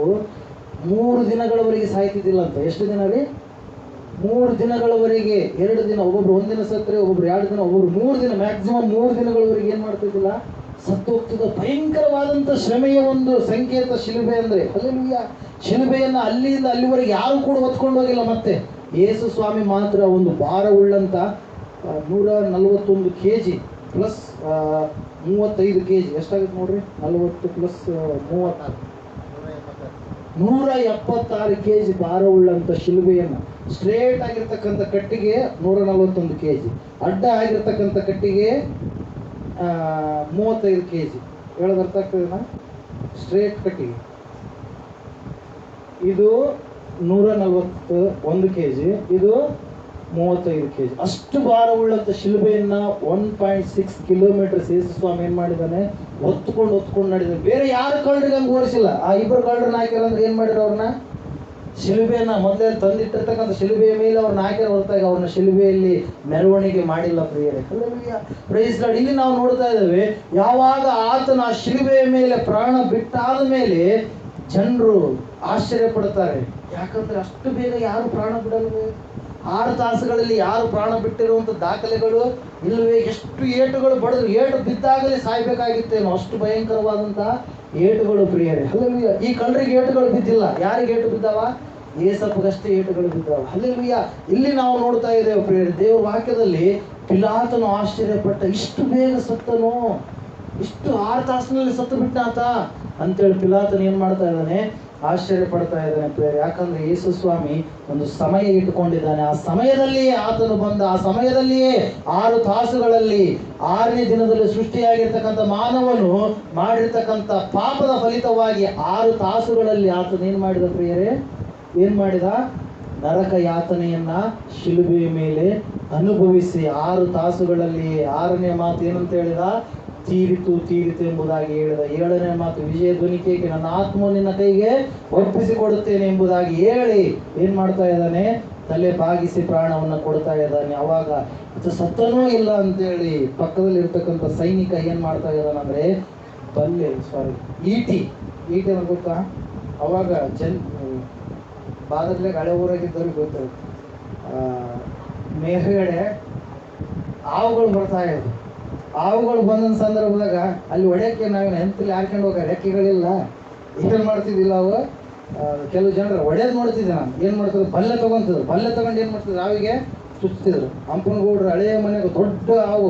3 ದಿನಗಳವರೆಗೆ ಸಾಯ್ತಿದ್ದಿಲ್ಲ ಅಂತ. ಎಷ್ಟು ದಿನ ರೀ? 3 ದಿನಗಳವರೆಗೆ. 2 ದಿನ, ಒಬ್ಬೊಬ್ರು 1 ದಿನ ಸತ್ತರೆ, ಒಬ್ಬೊಬ್ರು 2 ದಿನ, ಒಬ್ಬೊಬ್ರು 3 ದಿನ, ಮ್ಯಾಕ್ಸಿಮಮ್ 3 ದಿನಗಳವರೆಗೆ ಏನು ಮಾಡ್ತಿದ್ದಿಲ್ಲ, ಸತ್ತು ಹೋಗ್ತಿದ್ದ. ಭಯಂಕರವಾದಂಥ ಶ್ರಮೆಯ ಒಂದು ಸಂಕೇತ ಶಿಲುಬೆ ಅಂದರೆ. ಹಲ್ಲೆಲೂಯಾ. ಶಿಲುಬೆಯನ್ನು ಅಲ್ಲಿಂದ ಅಲ್ಲಿವರೆಗೆ ಯಾರು ಕೂಡ ಹೊತ್ಕೊಂಡು ಹೋಗಿಲ್ಲ. ಮತ್ತೆ ಯೇಸು ಸ್ವಾಮಿ ಮಾತ್ರ ಒಂದು ಭಾರವುಳ್ಳಂಥ 141 kg ಪ್ಲಸ್ 35 kg, ಎಷ್ಟಾಗುತ್ತೆ ನೋಡ್ರಿ, 40 ಪ್ಲಸ್ 36, 176 kg ಭಾರವುಳ್ಳಂಥ ಶಿಲುಬೆಯನ್ನು, ಸ್ಟ್ರೇಟ್ ಆಗಿರ್ತಕ್ಕಂಥ ಕಟ್ಟಿಗೆ 141 kg, ಅಡ್ಡ ಆಗಿರ್ತಕ್ಕಂಥ ಕಟ್ಟಿಗೆ 35 kg. ಹೇಳೋದು ಅರ್ಥ ಆಗ್ತದೇನಾ? ಸ್ಟ್ರೇಟ್ ಕಟ್ಟಿಗೆ ಇದು 141 kg, ಇದು 35 kg. ಅಷ್ಟು ಭಾರವುಳ್ಳಂಥ ಶಿಲುಬೆಯನ್ನ 1.6 ಕಿಲೋಮೀಟರ್ ಯೇಸು ಸ್ವಾಮಿ ಏನ್ ಮಾಡಿದ್ದಾನೆ, ಹೊತ್ಕೊಂಡು ನಡೆದಿದ್ದಾನೆ. ಬೇರೆ ಯಾರು ಕಳ್ಳರಿಗೆ ಹಂಗೆ ಓಡಿಸಿಲ್ಲ. ಆ 2 ಕಳ್ಳರನ್ನ ಹಾಕ್ಯಾರ ಅಂದ್ರೆ ಏನ್ ಮಾಡಿದ್ರು, ಅವ್ರನ್ನ ಶಿಲುಬೆಯನ್ನ ಮೊದಲೇ ತಂದಿಟ್ಟಿರ್ತಕ್ಕಂಥ ಶಿಲುಬೆಯ ಮೇಲೆ ಅವ್ರನ್ನ ಹಾಕ್ಯಾರ ಹೊರತಾಗಿ ಅವ್ರನ್ನ ಶಿಲುಬೆಯಲ್ಲಿ ಮೆರವಣಿಗೆ ಮಾಡಿಲ್ಲ ಪ್ರಿಯರೇ. Hallelujah, praise lord. ಇಲ್ಲಿ ನಾವು ನೋಡ್ತಾ ಇದ್ದೇವೆ, ಯಾವಾಗ ಆತನ ಆ ಶಿಲುಬೆಯ ಮೇಲೆ ಪ್ರಾಣ ಬಿಟ್ಟಾದ ಮೇಲೆ ಜನರು ಆಶ್ಚರ್ಯ ಪಡ್ತಾರೆ. ಯಾಕಂದ್ರೆ ಅಷ್ಟು ಬೇಗ ಯಾರು ಪ್ರಾಣ ಬಿಡಲ್ವೇ? 6 ತಾಸುಗಳಲ್ಲಿ ಯಾರು ಪ್ರಾಣ ಬಿಟ್ಟಿರುವಂಥ ದಾಖಲೆಗಳು ಇಲ್ಲವೇ? ಎಷ್ಟು ಏಟುಗಳು ಬಡಿದ್ರು, ಏಟು ಬಿದ್ದಾಗಲೇ ಸಾಯ್ಬೇಕಾಗಿತ್ತೇನೋ, ಅಷ್ಟು ಭಯಂಕರವಾದಂಥ ಏಟುಗಳು ಪ್ರಿಯರೇ. ಹಲ್ಲೆಲೂಯಾ. ಈ ಕಳ್ಳರಿಗೆ ಏಟುಗಳು ಬಿದ್ದಿಲ್ಲ. ಯಾರಿಗೆ ಏಟು ಬಿದ್ದಾವ? ಏಸಪ್ಪಗಷ್ಟೇ ಏಟುಗಳು ಬಿದ್ದಾವ. ಹಲ್ಲೆಲೂಯಾ. ಇಲ್ಲಿ ನಾವು ನೋಡ್ತಾ ಇದ್ದೇವೆ ಪ್ರಿಯರೇ, ದೇವರ ವಾಕ್ಯದಲ್ಲಿ ಪಿಲಾತನು ಆಶ್ಚರ್ಯಪಟ್ಟ, ಇಷ್ಟು ಬೇಗ ಸತ್ತನು, ಇಷ್ಟು 6 ತಾಸಿನಲ್ಲಿ ಸತ್ತು ಬಿಟ್ಟಾತ ಅಂತೇಳಿ ಪಿಲಾತನು ಏನು ಮಾಡ್ತಾ ಇದ್ದಾನೆ, ಆಶ್ಚರ್ಯ ಪಡ್ತಾ ಇದ್ದಾನೆ ಪ್ರಿಯರೇ. ಯಾಕಂದ್ರೆ ಯೇಸು ಸ್ವಾಮಿ ಒಂದು ಸಮಯ ಇಟ್ಟುಕೊಂಡಿದ್ದಾನೆ. ಆ ಸಮಯದಲ್ಲಿಯೇ ಆತನು ಬಂದ, ಆ ಸಮಯದಲ್ಲಿಯೇ 6 ತಾಸುಗಳಲ್ಲಿ 6ನೇ ದಿನದಲ್ಲಿ ಸೃಷ್ಟಿಯಾಗಿರ್ತಕ್ಕಂಥ ಮಾನವನು ಮಾಡಿರ್ತಕ್ಕಂಥ ಪಾಪದ ಫಲಿತವಾಗಿ 6 ತಾಸುಗಳಲ್ಲಿ ಆತನು ಏನ್ ಮಾಡಿದ ಪ್ರಿಯರೇ? ಏನ್ ಮಾಡಿದ? ನರಕ ಯಾತನೆಯನ್ನ ಶಿಲುಬೆಯ ಮೇಲೆ ಅನುಭವಿಸಿ 6 ತಾಸುಗಳಲ್ಲಿ 6ನೇ ಮಾತು ಏನಂತ ಹೇಳಿದ? ತೀರಿತು ತೀರಿತು ಎಂಬುದಾಗಿ ಹೇಳಿದ. 7ನೇ ಮಾತು ವಿಜಯ ಧ್ವನಿಕೆಗೆ ನನ್ನ ಆತ್ಮ ನಿನ್ನ ಕೈಗೆ ಒಪ್ಪಿಸಿಕೊಡುತ್ತೇನೆ ಎಂಬುದಾಗಿ ಹೇಳಿ ಏನ್ ಮಾಡ್ತಾ ಇದ್ದಾನೆ? ತಲೆ ಬಾಗಿಸಿ ಪ್ರಾಣವನ್ನು ಕೊಡ್ತಾ ಇದ್ದಾನೆ. ಅವಾಗ ಸತ್ತನೂ ಇಲ್ಲ ಅಂತೇಳಿ ಪಕ್ಕದಲ್ಲಿ ಇರ್ತಕ್ಕಂಥ ಸೈನಿಕ ಏನ್ ಮಾಡ್ತಾ ಇದ್ದಾನಂದ್ರೆ ಈಟಿ ಅಂತ ಗೊತ್ತಾ? ಅವಾಗ ಬಾದರ್ಲೆ ಹಳೆ ಊರಾಗಿದ್ದವ್ರಿಗೆ ಗೊತ್ತಿರುತ್ತೆ. ಮೇಲ್ಗಡೆ ಹಾವುಗಳು ಬರ್ತಾ ಇದ್ವು. ಹಾವುಗಳು ಬಂದ ಸಂದರ್ಭದಾಗ ಅಲ್ಲಿ ಹೊಡೆಯಕ್ಕೆ ನಾವೇನು ಎಂತಲ್ಲಿ ಹಾರ್ಕೊಂಡು ಹೋಗ ರೆಕ್ಕೆಗಳಿಲ್ಲ, ಏನು ಮಾಡ್ತಿದ್ದಿಲ್ಲ. ಅವು ಕೆಲವು ಜನರು ಹೊಡೆಯೋದು ನೋಡ್ತಿದ್ದೆ ನಾನು. ಏನು ಮಾಡ್ತಿದ್ರು? ಬಲ್ಲೆ ತೊಗೊಂತಿದ್ರು. ಬಲ್ಲೆ ತೊಗೊಂಡು ಏನು ಮಾಡ್ತಿದ್ರು? ಹಾವಿಗೆ ಚುಚ್ತಿದ್ರು. ಹಂಪನಗೌಡ್ರು ಹಳೆಯ ಮನೆಗೆ ದೊಡ್ಡ ಹಾವು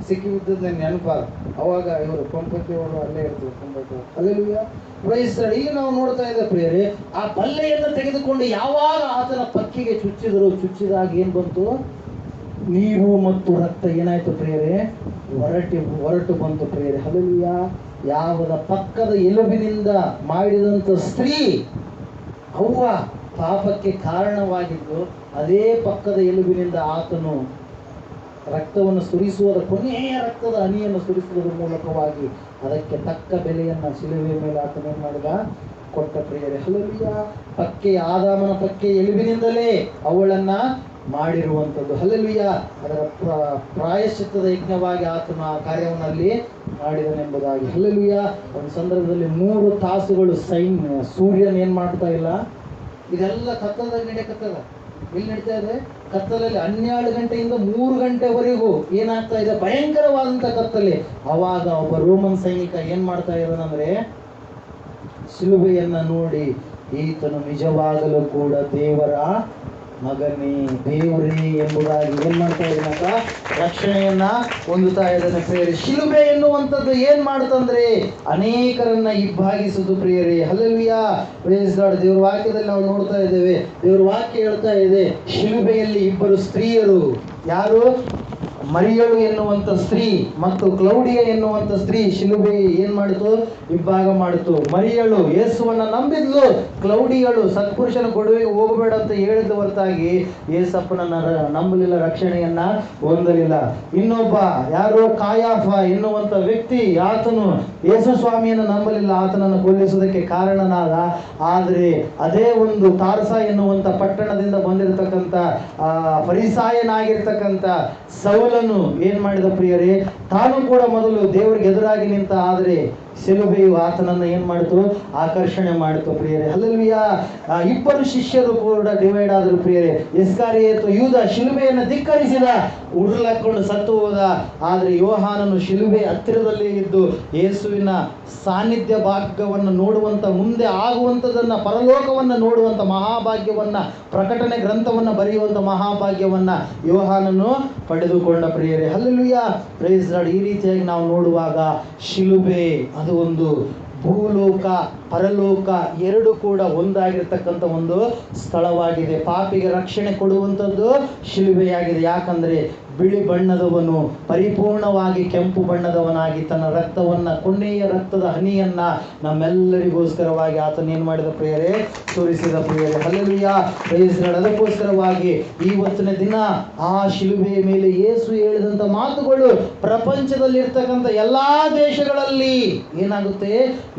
ಸಿಕ್ಕಿ ಬಿದ್ದದ್ದು ನನ್ನ ನೆನಪಾಗ. ಅವಾಗ ಇವರು ಪಂಪತಿಯವರು ಅಲ್ಲೇ ಇರ್ತಾರೆ. Hallelujah, praise. ಈಗ ನಾವು ನೋಡ್ತಾ ಇದ್ದ ಪ್ರಿಯರೇ, ಆ ಬಲ್ಲೆಯನ್ನು ತೆಗೆದುಕೊಂಡು ಯಾವಾಗ ಆತನ ಪಕ್ಕಿಗೆ ಚುಚ್ಚಿದ್ರು, ಚುಚ್ಚಿದಾಗ ಏನು ಬಂತು? ನೀರು ಮತ್ತು ರಕ್ತ ಏನಾಯ್ತು ಪ್ರಿಯರೇ? ಹೊರಟು ಬಂತು ಪ್ರಿಯರೇ. ಹಲ್ಲೆಲೂಯ್ಯ. ಯಾವದ ಪಕ್ಕದ ಎಲುಬಿನಿಂದ ಮಾಡಿದಂಥ ಸ್ತ್ರೀ ಅವ್ವ ಪಾಪಕ್ಕೆ ಕಾರಣವಾಗಿದ್ದು, ಅದೇ ಪಕ್ಕದ ಎಲುಬಿನಿಂದ ಆತನು ರಕ್ತವನ್ನು ಸುರಿಸುವುದರ ಕೊನೆಯ ರಕ್ತದ ಹನಿಯನ್ನು ಸುರಿಸುವುದರ ಮೂಲಕವಾಗಿ ಅದಕ್ಕೆ ತಕ್ಕ ಬೆಲೆಯನ್ನು ಶಿಲುಬೆಯ ಮೇಲೆ ಆತನ ಏನು ಮಾಡಿದ? ಕೊಟ್ಟ ಪ್ರಿಯರೇ. ಹಲ್ಲೆಲೂಯ್ಯ. ಪಕ್ಕೆ ಆದಾಮನ ಪಕ್ಕೆ ಎಲುಬಿನಿಂದಲೇ ಅವಳನ್ನ ಮಾಡಿರುವಂಥದ್ದು. ಹಲ್ಲೆಲೂಯ್ಯ. ಅದರ ಪ್ರಾಯಶ್ಚಿತ್ತದ ಯಜ್ಞವಾಗಿ ಆತನ ಆ ಕಾರ್ಯವನ್ನಲ್ಲಿ ಮಾಡಿದನೆಂಬುದಾಗಿ. ಹಲ್ಲೆಲೂಯ್ಯ. ಒಂದು ಸಂದರ್ಭದಲ್ಲಿ 3 ತಾಸುಗಳು ಸೂರ್ಯನ ಏನು ಮಾಡ್ತಾ ಇಲ್ಲ. ಇದೆಲ್ಲ ಕತ್ತಲದಲ್ಲಿ ನಡೆಯಕತ್ತದ. ಎಲ್ಲಿ ನಡೀತಾ ಇದೆ? ಕತ್ತಲಲ್ಲಿ 12 ಗಂಟೆಯಿಂದ 3 ಗಂಟೆವರೆಗೂ ಏನಾಗ್ತಾ ಇದೆ? ಭಯಂಕರವಾದಂಥ ಕತ್ತಲೆ. ಅವಾಗ ಒಬ್ಬ ರೋಮನ್ ಸೈನಿಕ ಏನ್ ಮಾಡ್ತಾ ಇದ್ದಾನಂದ್ರೆ, ಶಿಲುಬೆಯನ್ನ ನೋಡಿ ಈತನು ನಿಜವಾಗಲೂ ಕೂಡ ದೇವರ ಮಗನೇ, ದೇವರೇ ಎಂಬುದಾಗಿ ಏನ್ ಮಾಡ್ತಾ ಇದ್ದಾನಂತ ರಕ್ಷಣೆಯನ್ನ ಹೊಂದುತ್ತಾ ಇದ್ದಾನೆ ಪ್ರಿಯರೇ. ಶಿಲುಬೆ ಎನ್ನುವಂಥದ್ದು ಏನ್ ಮಾಡುತ್ತಂದ್ರೆ ಅನೇಕರನ್ನ ಇಬ್ಬಾಗಿಸುವುದು ಪ್ರಿಯರೇ. ಹಲ್ಲೆಲೂಯ್ಯ. Praise God. ದೇವರ ವಾಕ್ಯದಲ್ಲಿ ನಾವು ನೋಡ್ತಾ ಇದ್ದೇವೆ. ದೇವರ ವಾಕ್ಯ ಹೇಳ್ತಾ ಇದೆ, ಶಿಲುಬೆಯಲ್ಲಿ 2 ಸ್ತ್ರೀಯರು. ಯಾರು? ಮರಿಯಳು ಎನ್ನುವಂಥ ಸ್ತ್ರೀ ಮತ್ತು ಕ್ಲೌಡಿಯ ಎನ್ನುವಂಥ ಸ್ತ್ರೀ ಶಿಲುಬೆ ಏನ್ ಮಾಡಿತು? ಇಬ್ಬಾಗ ಮಾಡಿತು. ಮರಿಯಳು ಯೇಸುವನ್ನ ನಂಬಿದ್ಲು. ಕ್ಲೌಡಿಯಳು ಸತ್ಪುರುಷನ ಗೊಡವೆಗೆ ಹೋಗಬೇಡ ಅಂತ ಹೇಳಿದ ಹೊರತಾಗಿ ಯೇಸಪ್ಪನ ನಂಬಲಿಲ್ಲ, ರಕ್ಷಣೆಯನ್ನ ಹೊಂದಲಿಲ್ಲ. ಇನ್ನೊಬ್ಬ ಯಾರು? ಕಾಯಾಫ ಎನ್ನುವಂಥ ವ್ಯಕ್ತಿ, ಆತನು ಯೇಸು ಸ್ವಾಮಿಯನ್ನು ನಂಬಲಿಲ್ಲ, ಆತನನ್ನು ಕೊಲ್ಲಿಸುವುದಕ್ಕೆ ಕಾರಣನಾದ. ಆದರೆ ಅದೇ ಒಂದು ತಾರ್ಸ ಎನ್ನುವಂಥ ಪಟ್ಟಣದಿಂದ ಬಂದಿರತಕ್ಕಂಥ ಫರಿಸಾಯನಾಗಿರ್ತಕ್ಕಂಥ ಸೌಲನು ಏನ್ ಮಾಡಿದ ಪ್ರಿಯರೇ? ತಾನು ಕೂಡ ಮೊದಲು ದೇವರಿಗೆ ಎದುರಾಗಿ ನಿಂತ. ಆದರೆ ಶಿಲುಬೆಯು ಆತನನ್ನು ಏನ್ ಮಾಡಿತು? ಆಕರ್ಷಣೆ ಮಾಡಿತು ಪ್ರಿಯರೇ. ಹಲ್ಲೆಲೂಯ್ಯ. 2 ಶಿಷ್ಯರು ಕೂಡ ಡಿವೈಡ್ ಆದರು ಪ್ರಿಯರೇ. ಇಸ್ಕರಿಯೋತ ಯೂದ ಶಿಲುಬೆಯನ್ನು ಧಿಕ್ಕರಿಸಿದ, ಉರುಳಕೊಂಡು ಸತ್ತು ಹೋದ. ಆದರೆ ಯೋಹಾನನು ಶಿಲುಬೆ ಹತ್ತಿರದಲ್ಲಿ ಇದ್ದು ಯೇಸುವಿನ ಸಾನ್ನಿಧ್ಯ ಭಾಗ್ಯವನ್ನು ನೋಡುವಂತ, ಮುಂದೆ ಆಗುವಂಥದನ್ನ, ಪರಲೋಕವನ್ನು ನೋಡುವಂತ ಮಹಾಭಾಗ್ಯವನ್ನ, ಪ್ರಕಟಣೆ ಗ್ರಂಥವನ್ನು ಬರೆಯುವಂತ ಮಹಾಭಾಗ್ಯವನ್ನ ಯೋಹಾನನು ಪಡೆದುಕೊಂಡ ಪ್ರಿಯರೇ. ಹಲ್ಲೆಲೂಯ್ಯ. Praise Lord. ಈ ರೀತಿಯಾಗಿ ನಾವು ನೋಡುವಾಗ ಶಿಲುಬೆ ಅದು ಒಂದು ಭೂಲೋಕ ಪರಲೋಕ 2 ಕೂಡ ಒಂದಾಗಿರ್ತಕ್ಕಂಥ ಒಂದು ಸ್ಥಳವಾಗಿದೆ. ಪಾಪಿಗೆ ರಕ್ಷಣೆ ಕೊಡುವಂಥದ್ದು ಶಿಲುಬೆಯಾಗಿದೆ. ಯಾಕಂದ್ರೆ ಬಿಳಿ ಬಣ್ಣದವನು ಪರಿಪೂರ್ಣವಾಗಿ ಕೆಂಪು ಬಣ್ಣದವನಾಗಿ ತನ್ನ ರಕ್ತವನ್ನ, ಕೊನೆಯ ರಕ್ತದ ಹನಿಯನ್ನ ನಮ್ಮೆಲ್ಲರಿಗೋಸ್ಕರವಾಗಿ ಆತನ ಏನ್ ಮಾಡಿದ ಪ್ರಿಯರೇ? ಸುರಿಸಿದ ಪ್ರಿಯರೇ. ಹಲ್ಲೆಲೂಯ್ಯ. Praise Lord. ಅದಕ್ಕೋಸ್ಕರವಾಗಿ ಇವತ್ತಿನ ದಿನ ಆ ಶಿಲುಬೆಯ ಮೇಲೆ ಯೇಸು ಹೇಳಿದಂಥ ಮಾತುಗಳು ಪ್ರಪಂಚದಲ್ಲಿರ್ತಕ್ಕಂಥ ಎಲ್ಲಾ ದೇಶಗಳಲ್ಲಿ ಏನಾಗುತ್ತೆ?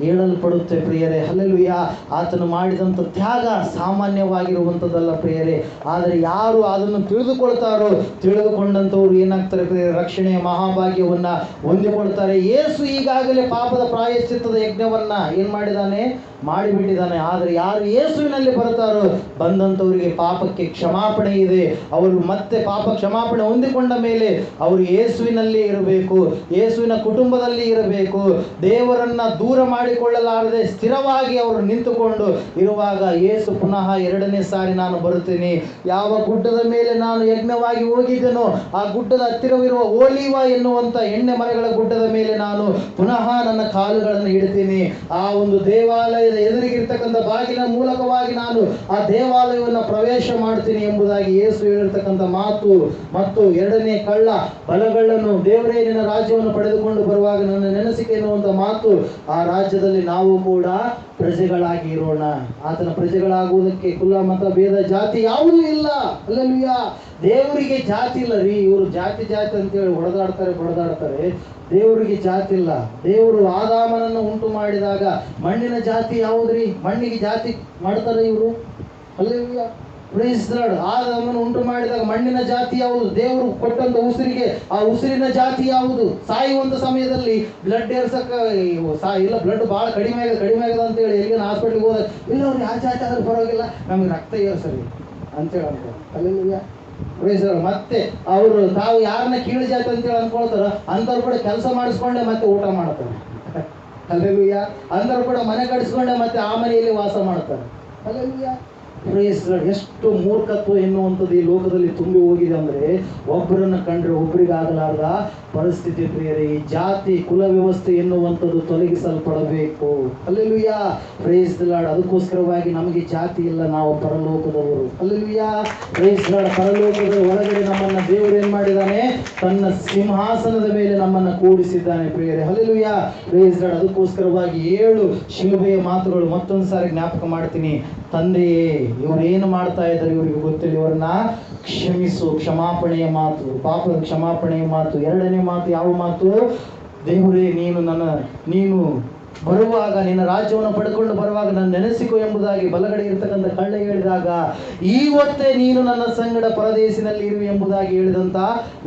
ಹೇಳಲ್ಪಡುತ್ತೆ ಪ್ರಿಯರೇ. ಹಲ್ಲೆಲೂಯ್ಯ. ಆತನು ಮಾಡಿದಂಥ ತ್ಯಾಗ ಸಾಮಾನ್ಯವಾಗಿರುವಂಥದ್ದಲ್ಲ ಪ್ರಿಯರೇ. ಆದರೆ ಯಾರು ಅದನ್ನು ತಿಳಿದುಕೊಳ್ತಾರೋ, ತಿಳಿದುಕೊಂಡಂಥವ್ರು ಏನಾಗ್ತಾರೆ ಪ್ರಿಯರೇ? ರಕ್ಷಣೆಯ ಮಹಾಭಾಗ್ಯವನ್ನ ಹೊಂದಿಕೊಳ್ತಾರೆ. ಯೇಸು ಈಗಾಗಲೇ ಪಾಪದ ಪ್ರಾಯಶ್ಚಿತ್ತದ ಯಜ್ಞವನ್ನ ಏನ್ ಮಾಡಿದ್ದಾನೆ? ಮಾಡಿಬಿಟ್ಟಿದ್ದಾನೆ. ಆದರೆ ಯಾರು ಯೇಸುವಿನಲ್ಲಿ ಬರ್ತಾರೋ ಬಂದಂಥವರಿಗೆ ಪಾಪಕ್ಕೆ ಕ್ಷಮಾಪಣೆ ಇದೆ. ಅವರು ಮತ್ತೆ ಪಾಪ ಕ್ಷಮಾಪಣೆ ಹೊಂದಿಕೊಂಡ ಮೇಲೆ ಅವರು ಯೇಸುವಿನಲ್ಲಿ ಇರಬೇಕು, ಯೇಸುವಿನ ಕುಟುಂಬದಲ್ಲಿ ಇರಬೇಕು. ದೇವರನ್ನ ದೂರ ಮಾಡಿಕೊಳ್ಳಲಾರದೆ ಸ್ಥಿರವಾಗಿ ಅವರು ನಿಂತುಕೊಂಡು ಇರುವಾಗ ಯೇಸು ಪುನಃ 2ನೇ ಸಾರಿ ನಾನು ಬರುತ್ತೇನೆ. ಯಾವ ಗುಡ್ಡದ ಮೇಲೆ ನಾನು ಯಜ್ಞವಾಗಿ ಹೋಗಿದ್ದೆನೋ ಆ ಗುಡ್ಡದ ಹತ್ತಿರವಿರುವ ಓಲಿವ ಎನ್ನುವಂಥ ಎಣ್ಣೆ ಮರಗಳ ಗುಡ್ಡದ ಮೇಲೆ ನಾನು ಪುನಃ ನನ್ನ ಕಾಲುಗಳನ್ನು ಇಡ್ತೀನಿ. ಆ ಒಂದು ದೇವಾಲಯದ ಆಲಯದ ಎದುರಿಗಿರ್ತಕ್ಕಂಥ ಬಾಗಿಲ ಮೂಲಕವಾಗಿ ನಾನು ಆ ದೇವಾಲಯವನ್ನು ಪ್ರವೇಶ ಮಾಡ್ತೀನಿ ಎಂಬುದಾಗಿ ಯೇಸು ಹೇಳಿರ್ತಕ್ಕಂಥ ಮಾತು. ಮತ್ತು ಎರಡನೇ ಕಳ್ಳ ಬಲಗಳ್ಳನು ದೇವರೇ ನಿನ್ನ ರಾಜ್ಯವನ್ನು ಪಡೆದುಕೊಂಡು ಬರುವಾಗ ನನ್ನ ನೆನಸಿಕೆ ಎನ್ನುವಂಥ ಮಾತು. ಆ ರಾಜ್ಯದಲ್ಲಿ ನಾವು ಕೂಡ ಪ್ರಜೆಗಳಾಗಿ ಇರೋಣ. ಆತನ ಪ್ರಜೆಗಳಾಗುವುದಕ್ಕೆ ಕುಲ ಮತ ಭೇದ ಜಾತಿ ಯಾವುದೂ ಇಲ್ಲ. ಅಲ್ಲಲ್ವಿಯ ದೇವರಿಗೆ ಜಾತಿ ಇಲ್ಲ ರೀ. ಇವರು ಜಾತಿ ಅಂತೇಳಿ ಹೊಡೆದಾಡ್ತಾರೆ. ದೇವರಿಗೆ ಜಾತಿ ಇಲ್ಲ. ದೇವರು ಆದಾಮನನ್ನು ಉಂಟು ಮಾಡಿದಾಗ ಮಣ್ಣಿನ ಜಾತಿ ಯಾವುದ್ರಿ? ಮಣ್ಣಿಗೆ ಜಾತಿ ಮಾಡ್ತಾರೆ ಇವರು. ಅಲ್ಲಲ್ವಿಯ ಆದಾಮನ ಉಂಟು ಮಾಡಿದಾಗ ಮಣ್ಣಿನ ಜಾತಿ ಯಾವುದು? ದೇವರು ಕೊಟ್ಟಂತ ಉಸಿರಿಗೆ ಆ ಉಸಿರಿನ ಜಾತಿ ಯಾವುದು? ಸಾಯುವಂತ ಸಮಯದಲ್ಲಿ ಬ್ಲಡ್ ಏರ್ಸಕ್ಕ ಇಲ್ಲ, ಬ್ಲಡ್ ಬಹಳ ಕಡಿಮೆ ಆಗದ ಅಂತೇಳಿ ಎಲ್ಲಿಗೆ ಹಾಸ್ಪಿಟ್ಲಿಗೆ ಹೋದಾಗ ಇಲ್ಲ ಅವ್ರು ಯಾವ ಜಾತಿ ಆದ್ರೂ ಪರವಾಗಿಲ್ಲ ನಮಗೆ ರಕ್ತ ಏರ್ಸರಿ ಅಂತೇಳಿ ಅನ್ಕೋ. ಅಲ್ಲಿಯ ಮತ್ತೆ ಅವರು ತಾವು ಯಾರನ್ನ ಕೀಳು ಜಾತಿ ಅಂತೇಳಿ ಅನ್ಕೊಳ್ತಾರ ಅಂಥವ್ರು ಕೂಡ ಕೆಲಸ ಮಾಡಿಸ್ಕೊಂಡೆ ಮತ್ತೆ ಊಟ ಮಾಡ್ತಾರೆ. ಅಲ್ಲಿಯ ಅಂಥವ್ರು ಕೂಡ ಮನೆ ಕಡಿಸ್ಕೊಂಡೆ ಮತ್ತೆ ಆ ಮನೆಯಲ್ಲಿ ವಾಸ ಮಾಡ್ತಾರೆ. ಅಲ್ಲಿಯ ಎಷ್ಟು ಮೂರ್ಖತ್ವ ಎನ್ನುವಂಥದ್ದು ಈ ಲೋಕದಲ್ಲಿ ತುಂಬಿ ಹೋಗಿದೆ ಅಂದರೆ ಒಬ್ಬರನ್ನ ಕಂಡ್ರೆ ಒಬ್ಬರಿಗಾಗಲಾರದ ಪರಿಸ್ಥಿತಿ. ಪ್ರಿಯರೇ, ಈ ಜಾತಿ ಕುಲ ವ್ಯವಸ್ಥೆ ಎನ್ನುವಂಥದ್ದು ತೊಲಗಿಸಲ್ಪಡಬೇಕು. Alleluia, praise the Lord. ಅದಕ್ಕೋಸ್ಕರವಾಗಿ ನಮಗೆ ಜಾತಿ ಇಲ್ಲ, ನಾವು ಪರಲೋಕದವರು. Alleluia, praise the Lord. ಪರಲೋಕದ ಒಳಗಡೆ ನಮ್ಮನ್ನ ದೇವರು ಏನ್ ಮಾಡಿದ್ದಾನೆ? ತನ್ನ ಸಿಂಹಾಸನದ ಮೇಲೆ ನಮ್ಮನ್ನ ಕೂಡಿಸಿದ್ದಾನೆ. ಪ್ರಿಯರೇ, ಅಲ್ಲೆಲುಯ್ಯ, ಪ್ರೈಸ್ ದಿ ಲಾರ್ಡ್. ಅದಕ್ಕೋಸ್ಕರವಾಗಿ 7 ಶಿಲುಬೆಯ ಮಾತುಗಳು ಮತ್ತೊಂದು ಸಾರಿ ಜ್ಞಾಪಕ ಮಾಡ್ತೀನಿ. ತಂದೆಯೇ, ಇವ್ರು ಏನು ಮಾಡ್ತಾ ಇದ್ದಾರೆ ಇವರಿಗೆ ಗೊತ್ತಿಲ್ಲ, ಇವರನ್ನ ಕ್ಷಮಿಸು. ಕ್ಷಮಾಪಣೆಯ ಮಾತು, ಪಾಪದ ಕ್ಷಮಾಪಣೆಯ ಮಾತು. ಎರಡನೇ ಮಾತು ಯಾವ ಮಾತು? ದೇವರೇ, ನೀನು ಬರುವಾಗ, ನಿನ್ನ ರಾಜ್ಯವನ್ನು ಪಡ್ಕೊಂಡು ಬರುವಾಗ ನನ್ನ ನೆನೆಸಿಕೊ ಎಂಬುದಾಗಿ ಬಲಗಡೆ ಇರತಕ್ಕಂಥ ಕಳ್ಳ ಹೇಳಿದಾಗ, ಇವತ್ತೇ ನೀನು ನನ್ನ ಸಂಗಡ ಪರದೇಶಿನಲ್ಲಿ ಇರುವೆ ಎಂಬುದಾಗಿ ಹೇಳಿದಂಥ